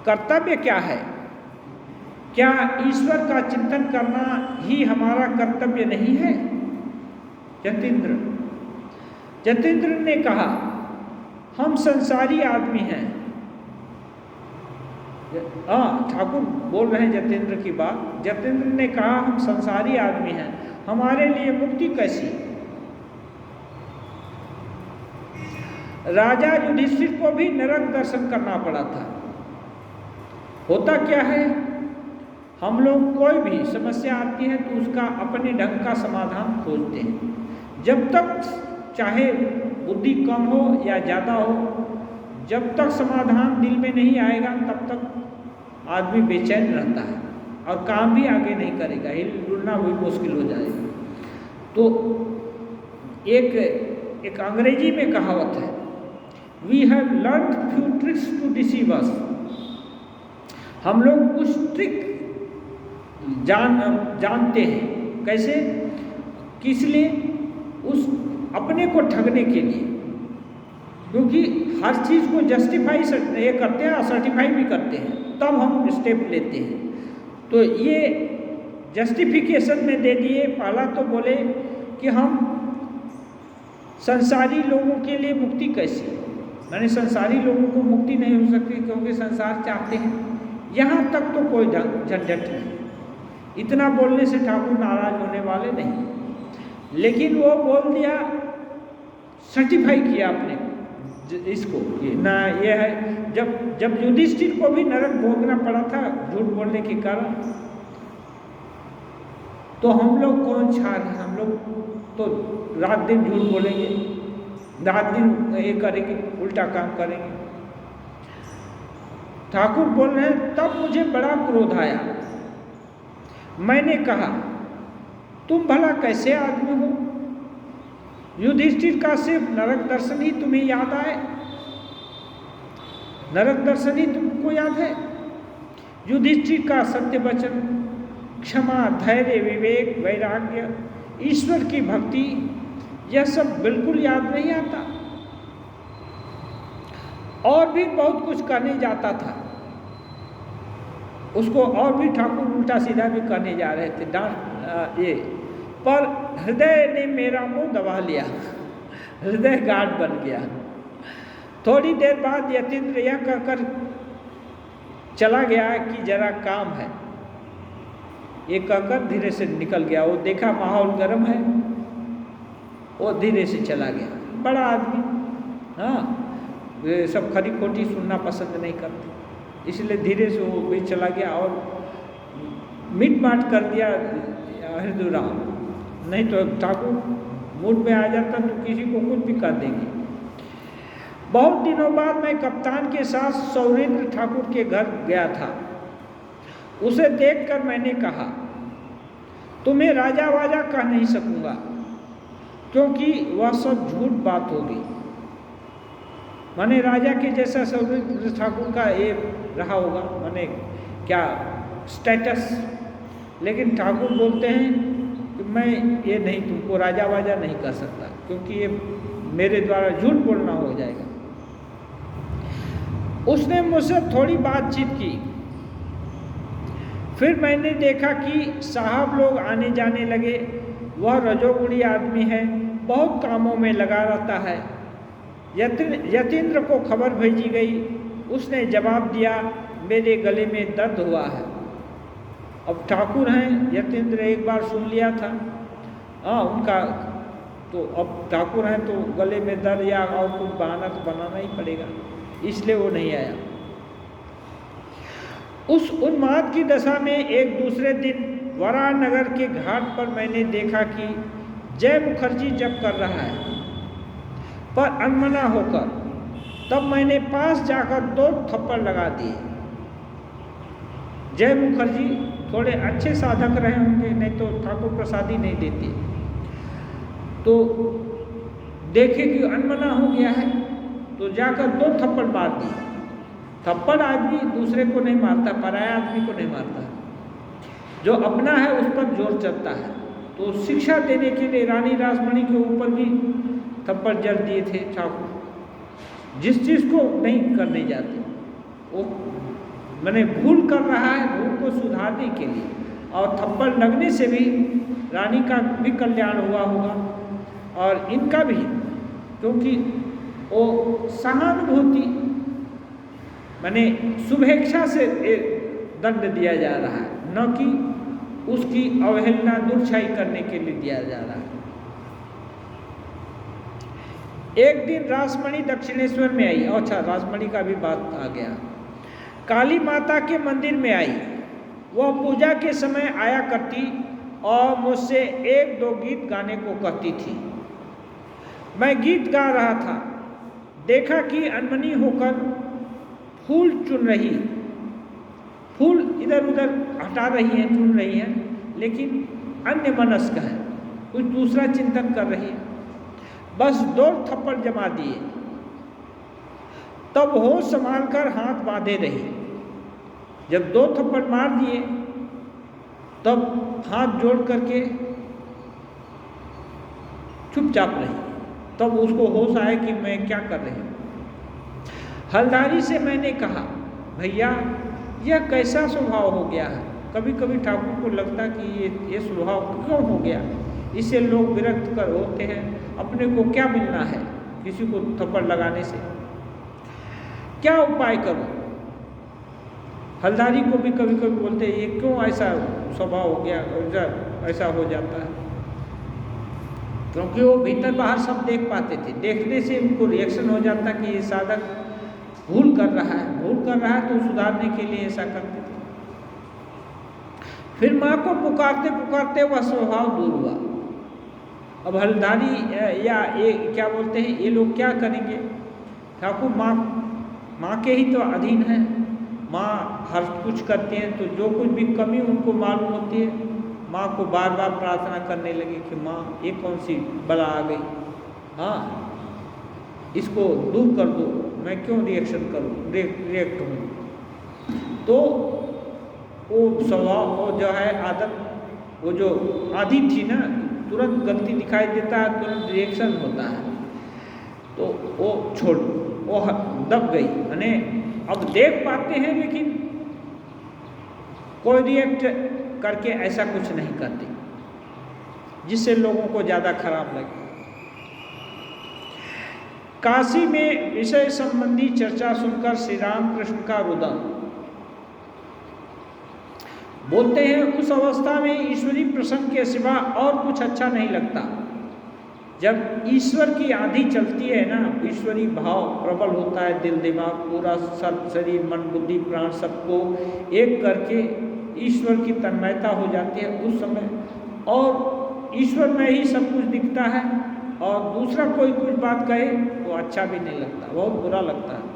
कर्तव्य क्या है? क्या ईश्वर का चिंतन करना ही हमारा कर्तव्य नहीं है? जतेंद्र ने कहा, हम संसारी आदमी हैं। ठाकुर बोल रहे हैं जतेंद्र की बात। जतेंद्र ने कहा, हम संसारी आदमी हैं, हमारे लिए मुक्ति कैसी? राजा युधिष्ठिर को भी नरक दर्शन करना पड़ा था। होता क्या है, हम लोग कोई भी समस्या आती है तो उसका अपने ढंग का समाधान खोजते हैं। जब तक चाहे बुद्धि कम हो या ज़्यादा हो, जब तक समाधान दिल में नहीं आएगा तब तक आदमी बेचैन रहता है और काम भी आगे नहीं करेगा, हिलना भी मुश्किल हो जाएगा। तो एक अंग्रेजी में कहावत है, we have learn few tricks to deceive us. हम लोग कुछ ट्रिक जानते हैं। कैसे? किस लिए? उस अपने को ठगने के लिए, क्योंकि हर चीज़ को जस्टिफाई ये करते हैं और सर्टिफाई भी करते हैं, तब हम स्टेप लेते हैं। तो ये जस्टिफिकेशन में दे दिए। पहला तो बोले कि हम संसारी लोगों के लिए मुक्ति कैसी? मैंने संसारी लोगों को मुक्ति नहीं हो सकती क्योंकि संसार चाहते हैं। यहाँ तक तो कोई झंझट नहीं, इतना बोलने से ठाकुर नाराज होने वाले नहीं। लेकिन वो बोल दिया, सर्टिफाई किया अपने इसको, ये ना ये है। जब युधिष्ठिर को भी नरक भोगना पड़ा था झूठ बोलने के कारण, तो हम लोग कौन छाड़ हैं? हम लोग तो रात दिन झूठ बोलेंगे, रात दिन ये करेंगे, उल्टा काम करेंगे। ठाकुर बोल रहे हैं, तब मुझे बड़ा क्रोध आया। मैंने कहा, तुम भला कैसे आदमी हो? युधिष्ठिर का सिर्फ नरक दर्शन ही तुम्हें याद आए? नरक दर्शन ही तुमको याद है? युधिष्ठिर का सत्य वचन, क्षमा, धैर्य, विवेक, वैराग्य, ईश्वर की भक्ति, यह सब बिल्कुल याद नहीं आता। और भी बहुत कुछ करने जाता था, उसको और भी ठाकुर उल्टा सीधा भी करने जा रहे थे, डांट ये, पर हृदय ने मेरा मुंह दबा लिया, हृदय गाढ़ बन गया। थोड़ी देर बाद यतीन्द्र यह कहकर चला गया कि जरा काम है, ये कहकर धीरे से निकल गया। वो देखा माहौल गर्म है, वो धीरे से चला गया। बड़ा आदमी, हाँ, वे सब खरी खोटी सुनना पसंद नहीं करते, इसलिए धीरे से वो भी चला गया और मिट माट कर दिया हृदय राम। नहीं तो ठाकुर मूड में आ जाता तो किसी को कुछ भी कर देंगे। बहुत दिनों बाद मैं कप्तान के साथ सौरेंद्र ठाकुर के घर गया था। उसे देखकर मैंने कहा, तुम्हें राजा वाजा कह नहीं सकूंगा, क्योंकि वह सब झूठ बात होगी। माने राजा के जैसा सौरेंद्र ठाकुर का ये रहा होगा, माने क्या स्टेटस, लेकिन ठाकुर बोलते हैं कि मैं ये नहीं, तुमको राजा वाजा नहीं कर सकता, क्योंकि ये मेरे द्वारा झूठ बोलना हो जाएगा। उसने मुझसे थोड़ी बातचीत की। फिर मैंने देखा कि साहब लोग आने जाने लगे। वह रजोगुणी आदमी है, बहुत कामों में लगा रहता है। यतीन्द्र को खबर भेजी गई। उसने जवाब दिया, मेरे गले में दर्द हुआ है। अब ठाकुर हैं, यतीन्द्र एक बार सुन लिया था, हाँ उनका, तो अब ठाकुर हैं तो गले में दर्द या और कुछ बहाना तो बनाना ही पड़ेगा, इसलिए वो नहीं आया। उस उन्माद की दशा में एक दूसरे दिन वरानगर के घाट पर मैंने देखा कि जय मुखर्जी जप कर रहा है, पर अनमना होकर। तब मैंने पास जाकर 2 थप्पड़ लगा दिए। जय मुखर्जी थोड़े अच्छे साधक रहे होंगे, नहीं तो ठाकुर प्रसादी नहीं देते। तो देखे कि अनमना हो गया है, तो जाकर 2 थप्पड़ मार दिए। थप्पड़ आदमी दूसरे को नहीं मारता, पराया आदमी को नहीं मारता, जो अपना है उस पर जोर चलता है। तो शिक्षा देने के लिए रानी रासमणी के ऊपर भी थप्पड़ जड़ दिए थे ठाकुर, जिस चीज़ को नहीं करने जाते। वो मैंने भूल कर रहा है, भूल को सुधारने के लिए, और थप्पड़ लगने से भी रानी का भी कल्याण हुआ होगा और इनका भी, क्योंकि वो सहानुभूति माने शुभेच्छा से दंड दिया जा रहा है, न कि उसकी अवहेलना दुर्छाई करने के लिए दिया जा रहा है। एक दिन रासमणी दक्षिणेश्वर में आई। अच्छा, रासमणी का भी बात आ गया। काली माता के मंदिर में आई। वह पूजा के समय आया करती और मुझसे 1-2 गीत गाने को कहती थी। मैं गीत गा रहा था, देखा कि अनमनी होकर फूल चुन रही, फूल इधर उधर हटा रही है, चुन रही है, लेकिन अन्य मनस्क है, कुछ दूसरा चिंतन कर रही है। बस 2 थप्पड़ जमा दिए, तब होश संभाल कर हाथ बांधे रही। जब 2 थप्पड़ मार दिए, तब हाथ जोड़ करके चुपचाप रही। तब उसको होश आया कि मैं क्या कर रही हूँ। हलदारी से मैंने कहा, भैया यह कैसा स्वभाव हो गया है। कभी कभी ठाकुर को लगता कि ये स्वभाव क्यों हो गया। इससे लोग विरक्त कर होते हैं, अपने को क्या मिलना है किसी को थप्पड़ लगाने से, क्या उपाय करूं। हलदारी को भी कभी कभी बोलते हैं, ये क्यों ऐसा स्वभाव हो गया, ऐसा हो जाता है। क्योंकि वो भीतर बाहर सब देख पाते थे, देखने से उनको रिएक्शन हो जाता कि ये साधक भूल कर रहा है, तो सुधारने के लिए ऐसा करते थे। फिर माँ को पुकारते पुकारते वह स्वभाव दूर हुआ। अब हलदारी या ये क्या बोलते हैं, ये लोग क्या करेंगे। ठाकुर माँ के ही तो अधीन है, माँ हर कुछ करती हैं, तो जो कुछ भी कमी उनको मालूम होती है, माँ को बार बार प्रार्थना करने लगे कि माँ ये कौन सी बला आ गई, हाँ इसको दूर कर दो, मैं क्यों रिएक्शन करूँ, रिएक्ट हूँ। तो वो स्वभाव, वो जो है आदत, वो जो आदि थी ना, तुरंत गलती दिखाई देता है, तुरंत रिएक्शन होता है, तो वो छोड़, वो दब गई। यानी अब देख पाते हैं लेकिन कोई रिएक्ट करके ऐसा कुछ नहीं करते जिससे लोगों को ज़्यादा खराब लगे। काशी में विषय संबंधी चर्चा सुनकर श्री रामकृष्ण का रुदन। बोलते हैं उस अवस्था में ईश्वरी प्रसंग के सिवा और कुछ अच्छा नहीं लगता। जब ईश्वर की आंधी चलती है ना, ईश्वरी भाव प्रबल होता है, दिल दिमाग पूरा सब शरीर मन बुद्धि प्राण सबको एक करके ईश्वर की तन्मयता हो जाती है उस समय, और ईश्वर में ही सब कुछ दिखता है, और दूसरा कोई कुछ बात कहे तो अच्छा भी नहीं लगता, बहुत बुरा लगता है।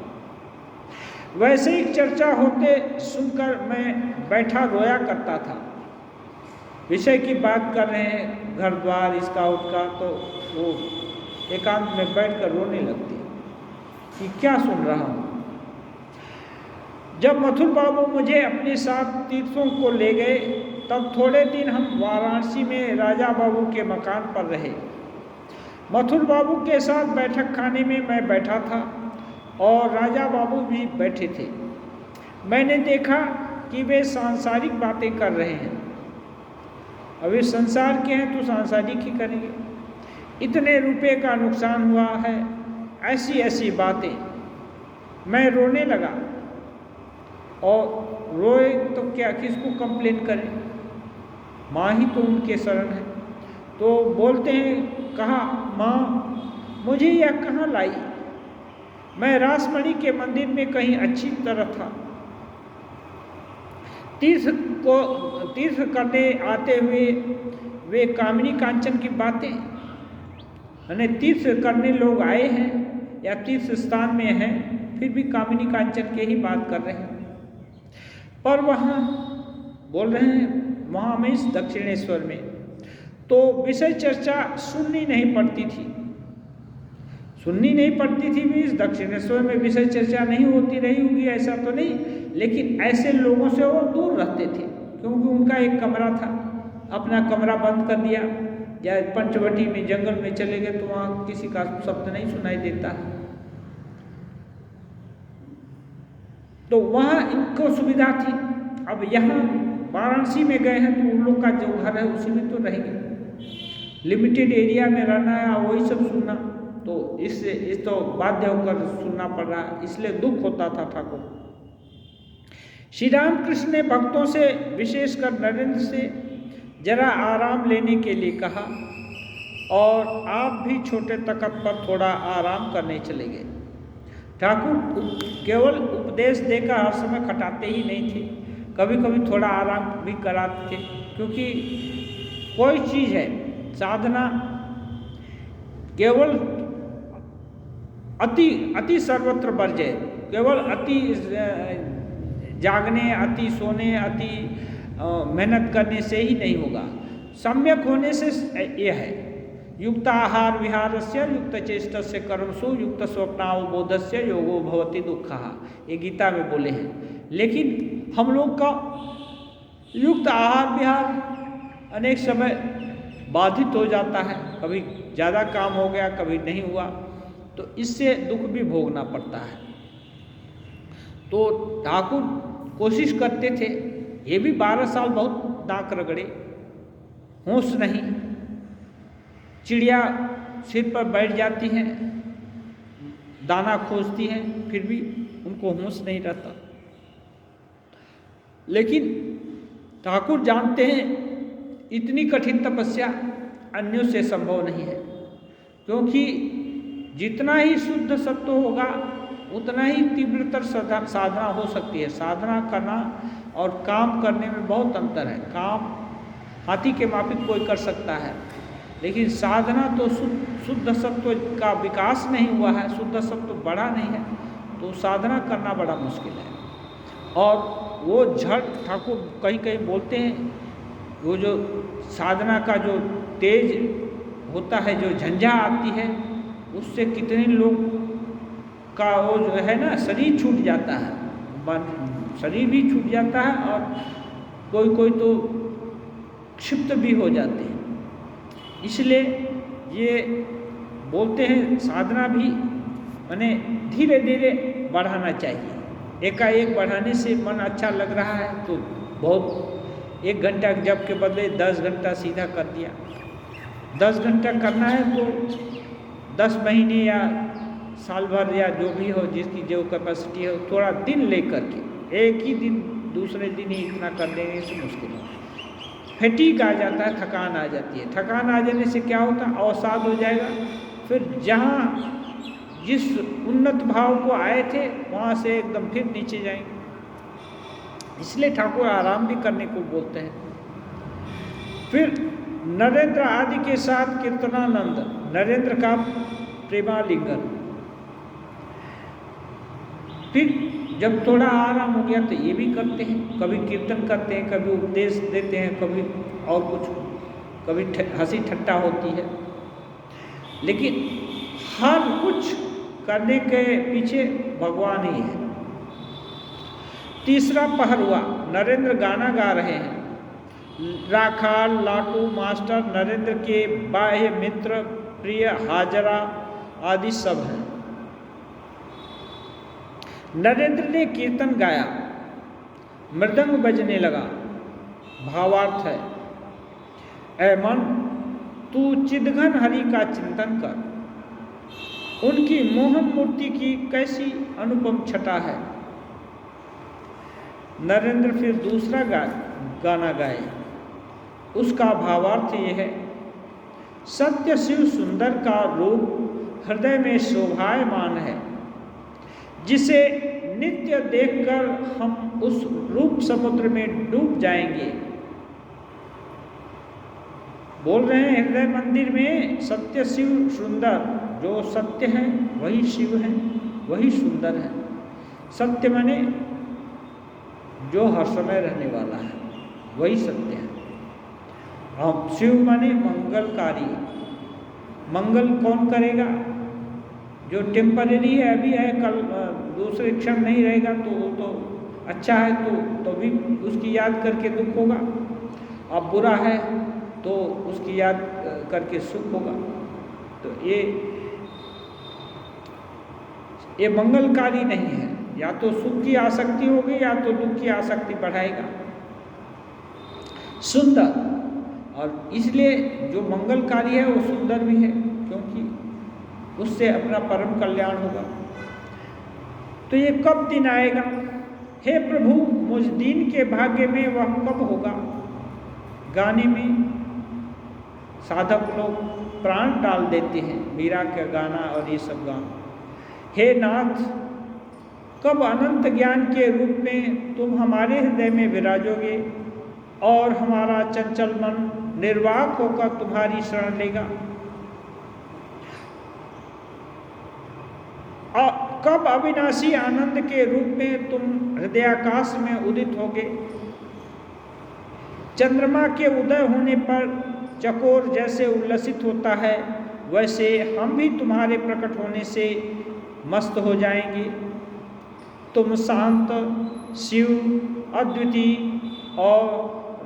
वैसे ही चर्चा होते सुनकर मैं बैठा रोया करता था। विषय की बात कर रहे हैं, घर द्वार इसका उसका, तो वो एकांत में बैठकर रोने लगती कि क्या सुन रहा हूँ। जब मथुर बाबू मुझे अपने साथ तीर्थों को ले गए, तब थोड़े दिन हम वाराणसी में राजा बाबू के मकान पर रहे। मथुर बाबू के साथ बैठक खाने में मैं बैठा था और राजा बाबू भी बैठे थे। मैंने देखा कि वे सांसारिक बातें कर रहे हैं। अभी संसार के हैं तो सांसारिक ही करेंगे। इतने रुपए का नुकसान हुआ है, ऐसी ऐसी बातें। मैं रोने लगा, और रोए तो क्या, किसको कंप्लेन करें, माँ ही तो उनके शरण है। तो बोलते हैं, कहा माँ मुझे यह कहाँ लाई, मैं रासमणी के मंदिर में कहीं अच्छी तरह था। तीर्थ करने आते हुए वे कामिनी कांचन की बातें, यानी तीर्थ करने लोग आए हैं या तीर्थ स्थान में हैं, फिर भी कामिनी कांचन के ही बात कर रहे हैं। पर वहाँ बोल रहे हैं महामेश दक्षिणेश्वर में तो विषय चर्चा सुननी नहीं पड़ती थी। सुननी नहीं पड़ती थी भी, दक्षिणेश्वर में विषय चर्चा नहीं होती रही होगी ऐसा तो नहीं, लेकिन ऐसे लोगों से वो दूर रहते थे, क्योंकि उनका एक कमरा था, अपना कमरा बंद कर दिया, या पंचवटी में जंगल में चले गए तो वहाँ किसी का शब्द नहीं सुनाई देता। तो वहाँ इनको सुविधा थी। अब यहाँ वाराणसी में गए हैं तो उन लोग का जो घर है उसी में तो रहेंगे, लिमिटेड एरिया में रहना है, वही सब सुनना, तो इससे इस तो बाध्य होकर सुनना पड़ रहा, इसलिए दुख होता था ठाकुर। श्री रामकृष्ण ने भक्तों से, विशेषकर नरेंद्र से जरा आराम लेने के लिए कहा, और आप भी छोटे तख्त पर थोड़ा आराम करने चले गए। ठाकुर केवल उपदेश देकर हर समय खटाते ही नहीं थे, कभी कभी थोड़ा आराम भी कराते थे, क्योंकि कोई चीज़ है साधना केवल अति सर्वत्र वर्ज्य, केवल अति जागने, अति सोने, अति मेहनत करने से ही नहीं होगा। सम्यक होने से यह है, युक्त आहार विहारस्य युक्त चेष्टस्य कर्मसु युक्त स्वप्नावबोधस्य योगो भवति दुःखः, ये गीता में बोले हैं। लेकिन हम लोग का युक्त आहार विहार अनेक समय बाधित हो जाता है, कभी ज़्यादा काम हो गया, कभी नहीं हुआ, तो इससे दुख भी भोगना पड़ता है। तो ठाकुर कोशिश करते थे, ये भी 12 साल बहुत नाक रगड़े, होश नहीं, चिड़िया सिर पर बैठ जाती हैं, दाना खोजती हैं, फिर भी उनको होश नहीं रहता। लेकिन ठाकुर जानते हैं इतनी कठिन तपस्या अन्यों से संभव नहीं है, क्योंकि जितना ही शुद्ध सत्व होगा उतना ही तीव्रतर साधना हो सकती है। साधना करना और काम करने में बहुत अंतर है। काम हाथी के माफिक कोई कर सकता है, लेकिन साधना तो शुद्ध सत्व का विकास नहीं हुआ है, शुद्ध सत्व बढ़ा नहीं है, तो साधना करना बड़ा मुश्किल है। और वो झट ठाकुर कहीं कहीं बोलते हैं, वो जो साधना का जो तेज होता है, जो झंझा आती है, उससे कितने लोग का वो जो है ना शरीर छूट जाता है, शरीर भी छूट जाता है, और कोई कोई तो क्षिप्त भी हो जाते हैं। इसलिए ये बोलते हैं साधना भी माने धीरे धीरे बढ़ाना चाहिए। एकाएक बढ़ाने से मन अच्छा लग रहा है तो बहुत 1 घंटा जप के बदले 10 घंटा सीधा कर दिया। 10 घंटा करना है तो 10 महीने या साल भर या जो भी हो, जिसकी जो कैपेसिटी है, थोड़ा दिन ले करके, एक ही दिन दूसरे दिन ही इतना कर देने से मुश्किल है। फटीग आ जाता है, थकान आ जाती है। थकान आ जाने से क्या होता है, अवसाद हो जाएगा। फिर जहाँ जिस उन्नत भाव को आए थे वहाँ से एकदम फिर नीचे जाएंगे। इसलिए ठाकुर आराम भी करने को बोलते हैं। फिर नरेंद्र आदि के साथ कीर्तनानंद, नरेंद्र का प्रेमालिंगन। फिर जब थोड़ा आराम हो गया तो ये भी करते हैं, कभी कीर्तन करते हैं, कभी उपदेश देते हैं, कभी और कुछ, कभी हंसी ठट्टा होती है। लेकिन हर कुछ करने के पीछे भगवान ही है। तीसरा पहर हुआ, नरेंद्र गाना गा रहे हैं। राखाल, लाटू, मास्टर, नरेंद्र के बाह्य मित्र, प्रिय, हाजरा आदि सब हैं। नरेंद्र ने कीर्तन गाया, मृदंग बजने लगा। भावार्थ है, ऐ मन तू चिदघन हरि का चिंतन कर, उनकी मोहन मूर्ति की कैसी अनुपम छटा है। नरेंद्र फिर दूसरा गाना गाए। उसका भावार्थ ये है, सत्य शिव सुंदर का रूप हृदय में शोभायमान है, जिसे नित्य देखकर हम उस रूप समुद्र में डूब जाएंगे। बोल रहे हैं हृदय मंदिर में सत्य शिव सुंदर, जो सत्य है वही शिव है, वही सुंदर है। सत्य माने जो हर समय रहने वाला है, वही सत्य है। और शिव माने मंगलकारी। मंगल कौन करेगा? जो टेम्परेरी है, अभी है, कल दूसरे क्षण नहीं रहेगा, तो वो तो अच्छा है तो भी उसकी याद करके दुख होगा। अब बुरा है तो उसकी याद करके सुख होगा। तो ये मंगलकारी नहीं है। या तो सुख की आसक्ति होगी या तो दुख की आसक्ति बढ़ाएगा। सुंदर, और इसलिए जो मंगलकारी है वो सुंदर भी है, क्योंकि उससे अपना परम कल्याण होगा। तो ये कब दिन आएगा? हे प्रभु, मुझ दिन के भाग्य में वह कब होगा? गाने में साधक लोग प्राण डाल देते हैं, मीरा का गाना और ये सब गाना। हे नाथ, कब अनंत ज्ञान के रूप में तुम हमारे हृदय में विराजोगे और हमारा चंचल मन निर्वाक होकर तुम्हारी शरण लेगा? कब अविनाशी आनंद के रूप में तुम हृदयाकाश में उदित होगे? चंद्रमा के उदय होने पर चकोर जैसे उल्लसित होता है, वैसे हम भी तुम्हारे प्रकट होने से मस्त हो जाएंगे। तुम शांत, शिव, अद्वितीय और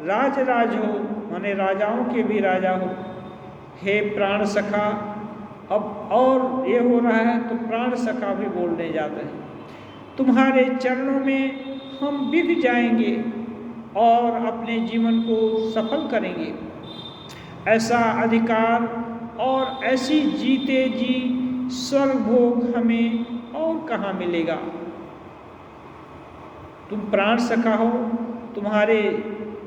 राज हो, माने राजाओं के भी राजा हो। हे प्राण सखा, अब और ये हो रहा है तो प्राण सखा भी बोलने जाते हैं। तुम्हारे चरणों में हम बिक जाएंगे और अपने जीवन को सफल करेंगे। ऐसा अधिकार और ऐसी जीते जी स्वर्ग भोग हमें और कहाँ मिलेगा? तुम प्राण सखा हो, तुम्हारे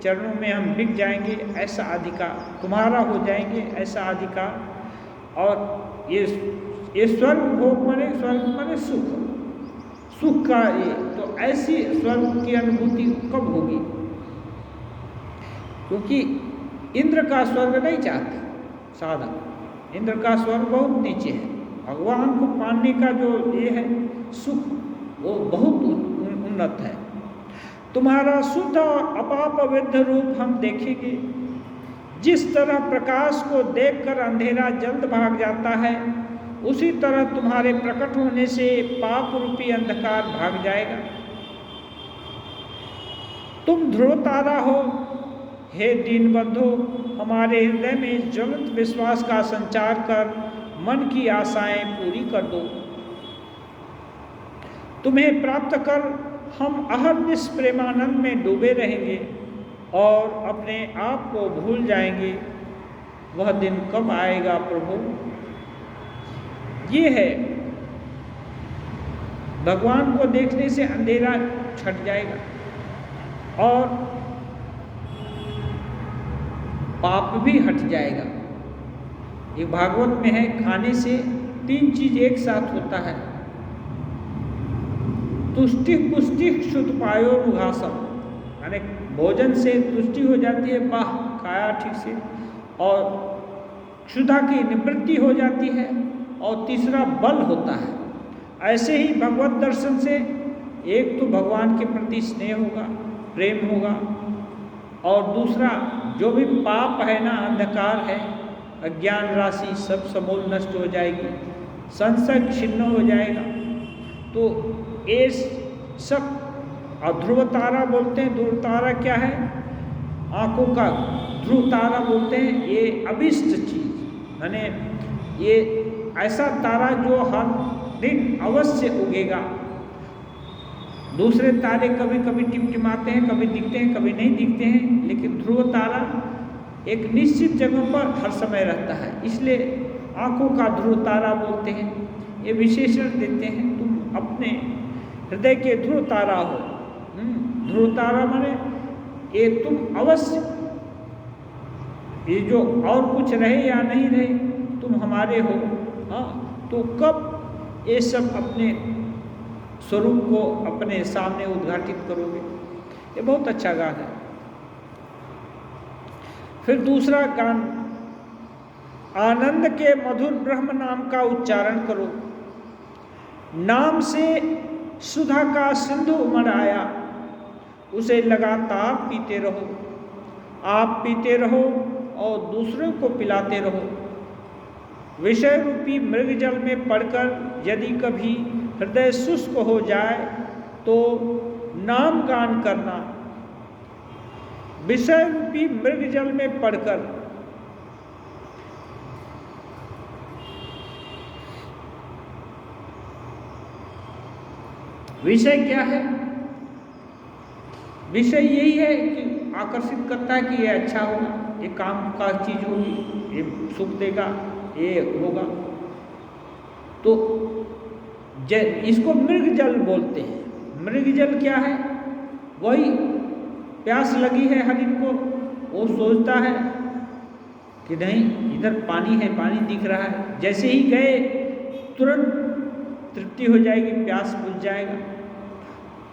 चरणों में हम बिक जाएंगे, ऐसा अधिकार तुम्हारा हो जाएंगे, ऐसा अधिकार। और ये स्वर्ग भोग माने सुख का ये, तो ऐसी स्वर्ग की अनुभूति कब होगी? क्योंकि इंद्र का स्वर्ग नहीं चाहते साधक। इंद्र का स्वर्ग बहुत नीचे है। भगवान को पाने का जो ये है सुख, वो बहुत उन्नत है। तुम्हारा शुद्ध अपापविद्ध रूप हम देखेंगे। जिस तरह प्रकाश को देखकर अंधेरा जल्द भाग जाता है, उसी तरह तुम्हारे प्रकट होने से पाप रूपी अंधकार भाग जाएगा। तुम ध्रुव तारा हो, हे दीनबंधो, हमारे हृदय में ज्वलंत विश्वास का संचार कर मन की आशाएं पूरी कर दो। तुम्हें प्राप्त कर हम अहर्निश प्रेमानंद में डूबे रहेंगे और अपने आप को भूल जाएंगे। वह दिन कब आएगा प्रभु? ये है, भगवान को देखने से अंधेरा छट जाएगा और पाप भी हट जाएगा। ये भागवत में है, खाने से 3 चीज एक साथ होता है। तुष्टि पुष्टि क्षुत पायोनुघासम, यानी भोजन से तुष्टि हो जाती है, वाह खाया ठीक से, और क्षुधा की निवृत्ति हो जाती है, और तीसरा बल होता है। ऐसे ही भगवत दर्शन से एक तो भगवान के प्रति स्नेह होगा, प्रेम होगा, और दूसरा जो भी पाप है ना, अंधकार है, अज्ञान राशि सब समूल नष्ट हो जाएगी, संशय छिन्न हो जाएगा। तो ये सब ध्रुव तारा बोलते हैं। ध्रुव तारा क्या है? आंखों का ध्रुव तारा बोलते हैं। ये अभिष्ट चीज, यानी ये ऐसा तारा जो हर दिन अवश्य उगेगा। दूसरे तारे कभी कभी टिमटिमाते हैं, कभी दिखते हैं, कभी नहीं दिखते हैं, लेकिन ध्रुव तारा एक निश्चित जगह पर हर समय रहता है, इसलिए आंखों का ध्रुव तारा बोलते हैं। ये विशेषण देते हैं, तुम अपने हृदय के ध्रुव तारा हो। ध्रुव तारा माने ये तुम अवश्य, ये जो और कुछ रहे या नहीं रहे, तुम हमारे हो। हाँ, तो कब ये सब अपने स्वरूप को अपने सामने उद्घाटित करोगे? ये बहुत अच्छा गान है। फिर दूसरा गान, आनंद के मधुर ब्रह्म नाम का उच्चारण करो। नाम से सुधा का सिंधु उमड़ आया, उसे लगातार पीते रहो। आप पीते रहो और दूसरों को पिलाते रहो। विषय रूपी मृग जल में पड़कर यदि कभी हृदय शुष्क हो जाए तो नाम गान करना। विषय रूपी मृग जल में पड़कर, विषय क्या है? विषय यही है कि आकर्षित करता है कि ये अच्छा होगा, ये काम का चीज होगी, ये सुख देगा, ये होगा। तो इसको मृग जल बोलते हैं। मृग जल क्या है? वही प्यास लगी है हरिण को, वो सोचता है कि नहीं इधर पानी है, पानी दिख रहा है, जैसे ही गए तुरंत तृप्ति हो जाएगी, प्यास बुझ जाएगा।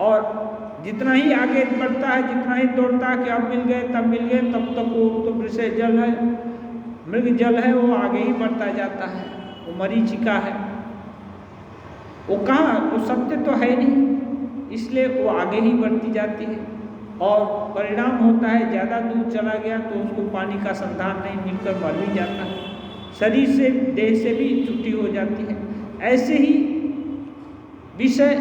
और जितना ही आगे बढ़ता है, जितना ही दौड़ता है कि अब मिल गए, तब मिल गए, तब तक वो तो विषय जल है, मृग जल है, वो आगे ही बढ़ता जाता है, वो मरीचिका है। वो कहाँ, वो सत्य तो है नहीं, इसलिए वो आगे ही बढ़ती जाती है। और परिणाम होता है ज़्यादा दूर चला गया तो उसको पानी का संधान नहीं मिलकर मर भी जाता है, शरीर से, देह से भी छुट्टी हो जाती है। ऐसे ही विषय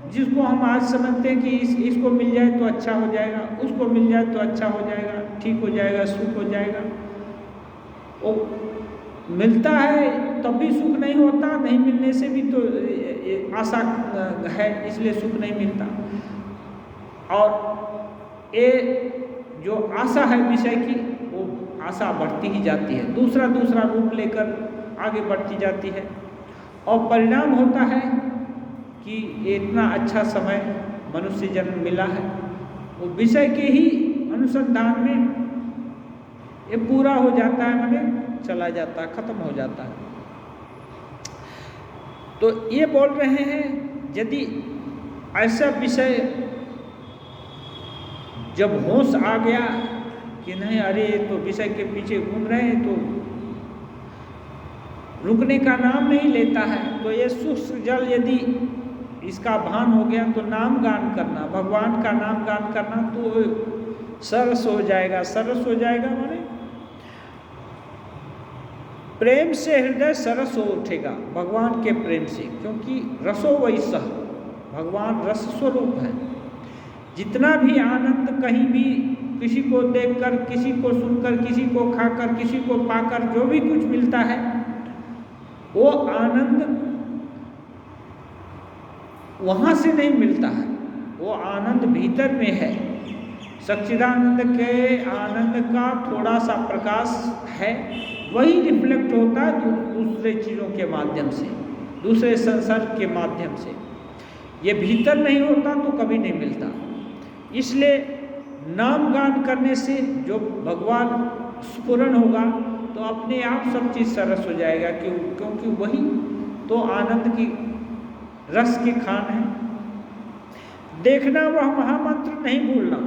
जिसको हम आज समझते हैं कि इसको मिल जाए तो अच्छा हो जाएगा, उसको मिल जाए तो अच्छा हो जाएगा, ठीक हो जाएगा, सुख हो जाएगा, वो मिलता है तब भी सुख नहीं होता, नहीं मिलने से भी तो आशा है, इसलिए सुख नहीं मिलता। और ये जो आशा है विषय की, वो आशा बढ़ती ही जाती है, दूसरा रूप लेकर आगे बढ़ती जाती है। और परिणाम होता है कि इतना अच्छा समय मनुष्य जन्म मिला है, वो विषय के ही अनुसंधान में ये पूरा हो जाता है, माने चला जाता है, खत्म हो जाता है। तो ये बोल रहे हैं यदि ऐसा विषय जब होश आ गया कि नहीं, अरे तो विषय के पीछे घूम रहे हैं, तो रुकने का नाम नहीं लेता है, तो ये शुष्क जल यदि इसका भान हो गया तो नाम गान करना, भगवान का नाम गान करना, तो सरस हो जाएगा। सरस हो जाएगा माने प्रेम से हृदय सरस हो उठेगा, भगवान के प्रेम से, क्योंकि रसो वैसह, भगवान रस स्वरूप है। जितना भी आनंद कहीं भी किसी को देखकर, किसी को सुनकर, किसी को खाकर, किसी को पाकर जो भी कुछ मिलता है वो आनंद वहाँ से नहीं मिलता है, वो आनंद भीतर में है। सच्चिदानंद के आनंद का थोड़ा सा प्रकाश है, वही रिफ्लेक्ट होता है दूसरे चीज़ों के माध्यम से, दूसरे संसर्ग के माध्यम से। ये भीतर नहीं होता तो कभी नहीं मिलता। इसलिए नाम गान करने से जो भगवान स्फुरण होगा तो अपने आप सब चीज़ सरस हो जाएगा, क्योंकि वही तो आनंद की रस के खान है। देखना वह महामंत्र नहीं भूलना,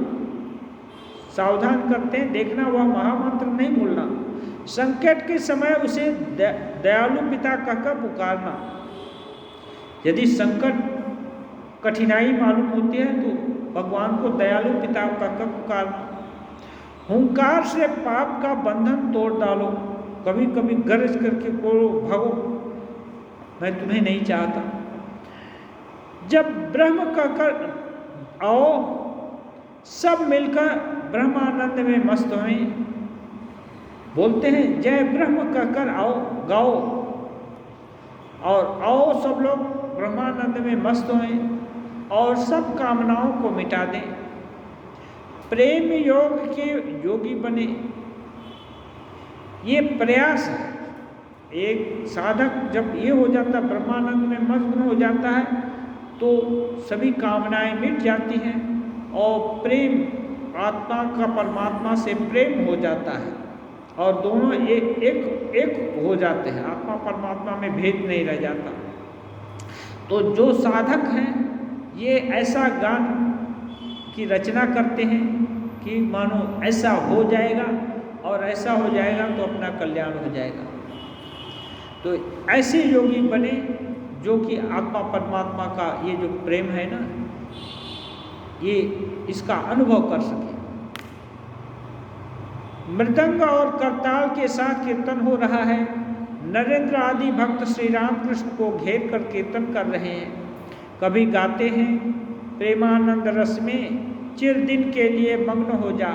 सावधान करते हैं, देखना वह महामंत्र नहीं भूलना। संकट के समय उसे दयालु पिता कहकर पुकारना। यदि संकट कठिनाई मालूम होती है तो भगवान को दयालु पिता कहकर पुकारना। हुंकार से पाप का बंधन तोड़ डालो। कभी कभी गरज करके बोलो, भागो, मैं तुम्हें नहीं चाहता। जब ब्रह्म कहकर आओ, सब मिलकर ब्रह्मानंद में मस्त हों। बोलते हैं जय ब्रह्म कहकर आओ, गाओ, और आओ सब लोग ब्रह्मानंद में मस्त हों और सब कामनाओं को मिटा दें। प्रेम योग के योगी बने, ये प्रयास है। एक साधक जब ये हो जाता, ब्रह्मानंद में मग्न हो जाता है तो सभी कामनाएं मिट जाती हैं और प्रेम, आत्मा का परमात्मा से प्रेम हो जाता है और दोनों एक हो जाते हैं। आत्मा परमात्मा में भेद नहीं रह जाता। तो जो साधक हैं ये ऐसा गान की रचना करते हैं कि मानो ऐसा हो जाएगा और ऐसा हो जाएगा तो अपना कल्याण हो जाएगा। तो ऐसे योगी बने जो कि आत्मा परमात्मा का ये जो प्रेम है ना, ये इसका अनुभव कर सके। मृदंग और करताल के साथ कीर्तन हो रहा है। नरेंद्र आदि भक्त श्री रामकृष्ण को घेर कर कीर्तन कर रहे हैं। कभी गाते हैं प्रेमानंद रस में चिर दिन के लिए मग्न हो जा,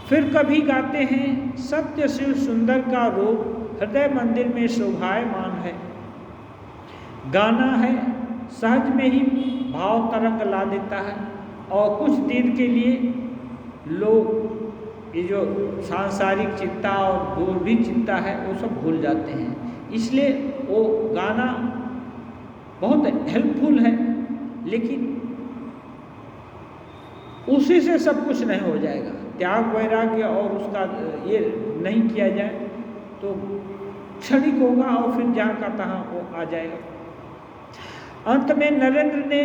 फिर कभी गाते हैं सत्य शिव सुंदर का रूप हृदय मंदिर में शोभायमान है। गाना है सहज में ही भाव तरंग ला देता है और कुछ देर के लिए लोग ये जो सांसारिक चिंता और दूर भी चिंता है वो सब भूल जाते हैं। इसलिए वो गाना बहुत हेल्पफुल है, लेकिन उसी से सब कुछ नहीं हो जाएगा। त्याग वैराग्य और उसका ये नहीं किया जाए तो क्षणिक होगा और फिर जहाँ का तहाँ वो आ जाएगा। अंत में नरेंद्र ने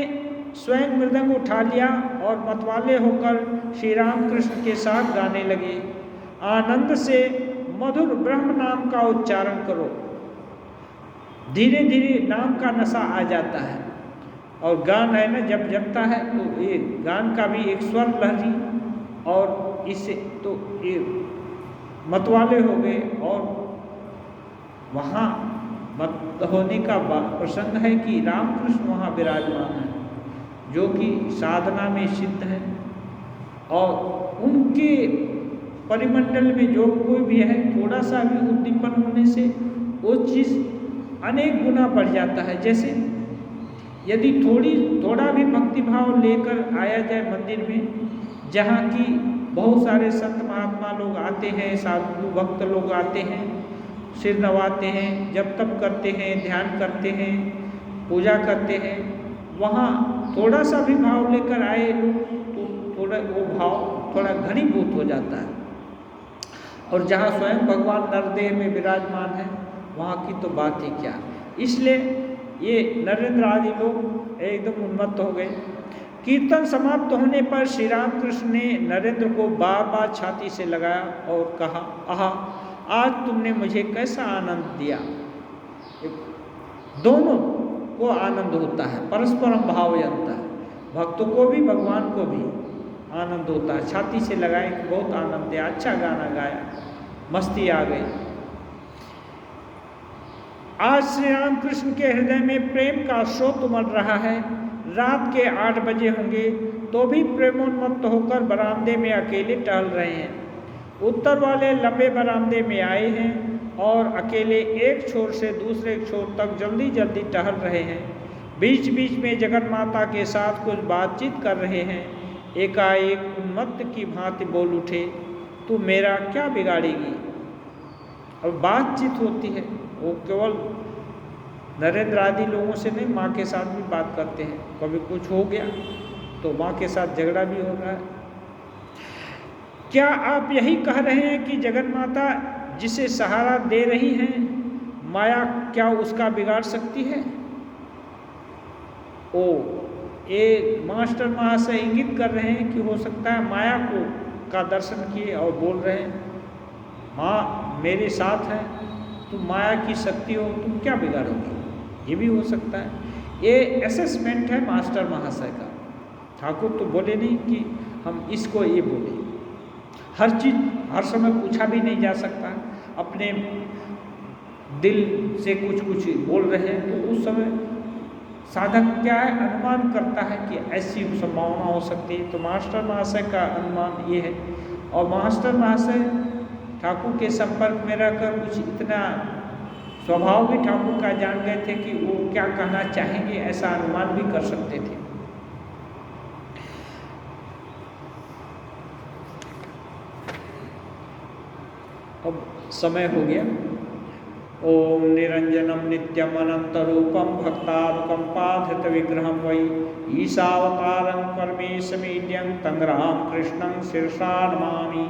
स्वयं मृदंग उठा लिया और मतवाले होकर श्री रामकृष्ण के साथ गाने लगे। आनंद से मधुर ब्रह्म नाम का उच्चारण करो। धीरे धीरे नाम का नशा आ जाता है और गान है ना जब जमता है तो ये गान का भी एक स्वर लहरी और इससे तो ये मतवाले हो गए। और वहाँ मत होने का प्रसंग है कि रामकृष्ण वहाँ विराजमान है जो कि साधना में सिद्ध है और उनके परिमंडल में जो कोई भी है थोड़ा सा भी उद्दीपन होने से वो चीज़ अनेक गुना बढ़ जाता है। जैसे यदि थोड़ा भी भक्तिभाव लेकर आया जाए मंदिर में, जहाँ की बहुत सारे संत महात्मा लोग आते हैं, साधु भक्त लोग आते हैं, सिर नवाते हैं, जप तप करते हैं, ध्यान करते हैं, पूजा करते हैं, वहाँ थोड़ा सा भी भाव लेकर आए लोग तो थोड़ा वो भाव थोड़ा घनीभूत हो जाता है। और जहाँ स्वयं भगवान नरदेह में विराजमान है वहाँ की तो बात ही क्या। इसलिए ये नरेंद्र आदि लोग एकदम उन्मत्त हो गए। कीर्तन समाप्त होने पर श्री रामकृष्ण ने नरेंद्र को बार बार छाती से लगाया और कहा, आहा, आज तुमने मुझे कैसा आनंद दिया। दोनों को आनंद होता है, परस्पर भाव बनता है, भक्तों को भी भगवान को भी आनंद होता है। छाती से लगाए कि बहुत आनंद दिया, अच्छा गाना गाया, मस्ती आ गई। आज श्री रामकृष्ण के हृदय में प्रेम का स्रोत उमड़ रहा है। रात के 8 बजे होंगे तो भी प्रेमोन्मत्त होकर बरामदे में अकेले टहल रहे हैं। उत्तर वाले लंबे बरामदे में आए हैं और अकेले एक छोर से दूसरे छोर तक जल्दी जल्दी टहल रहे हैं। बीच बीच में जगन माता के साथ कुछ बातचीत कर रहे हैं। एकाएक उन्मत्त की भांति बोल उठे, तू मेरा क्या बिगाड़ेगी। अब बातचीत होती है, वो केवल नरेंद्र आदि लोगों से नहीं, माँ के साथ भी बात करते हैं। कभी कुछ हो गया तो माँ के साथ झगड़ा भी हो रहा है। क्या आप यही कह रहे हैं कि जगन माता जिसे सहारा दे रही हैं, माया क्या उसका बिगाड़ सकती है? ओ, ये मास्टर महाशय इंगित कर रहे हैं कि हो सकता है माया को का दर्शन किए और बोल रहे हैं, माँ मेरे साथ है, तुम माया की शक्ति हो, तुम क्या बिगाड़ोगे। ये भी हो सकता है। ये असेसमेंट है मास्टर महाशय का। ठाकुर तो बोले नहीं कि हम इसको ये बोले। हर चीज़ हर समय पूछा भी नहीं जा सकता। अपने दिल से कुछ कुछ बोल रहे हैं तो उस समय साधक क्या है, अनुमान करता है कि ऐसी संभावना हो सकती है। तो मास्टर महाशय का अनुमान ये है। और मास्टर महाशय ठाकुर के संपर्क में रहकर कुछ इतना स्वभाव भी ठाकुर का जान गए थे कि वो क्या कहना चाहेंगे, ऐसा अनुमान भी कर सकते थे। अब समय हो गया। ओम निरंजनम नित्यम अनंत रूपम भक्तानुकंपाधृत विग्रहम वै ईशावतारं परमेशमीड्यं तं राम कृष्णं शीर्षा नमामि।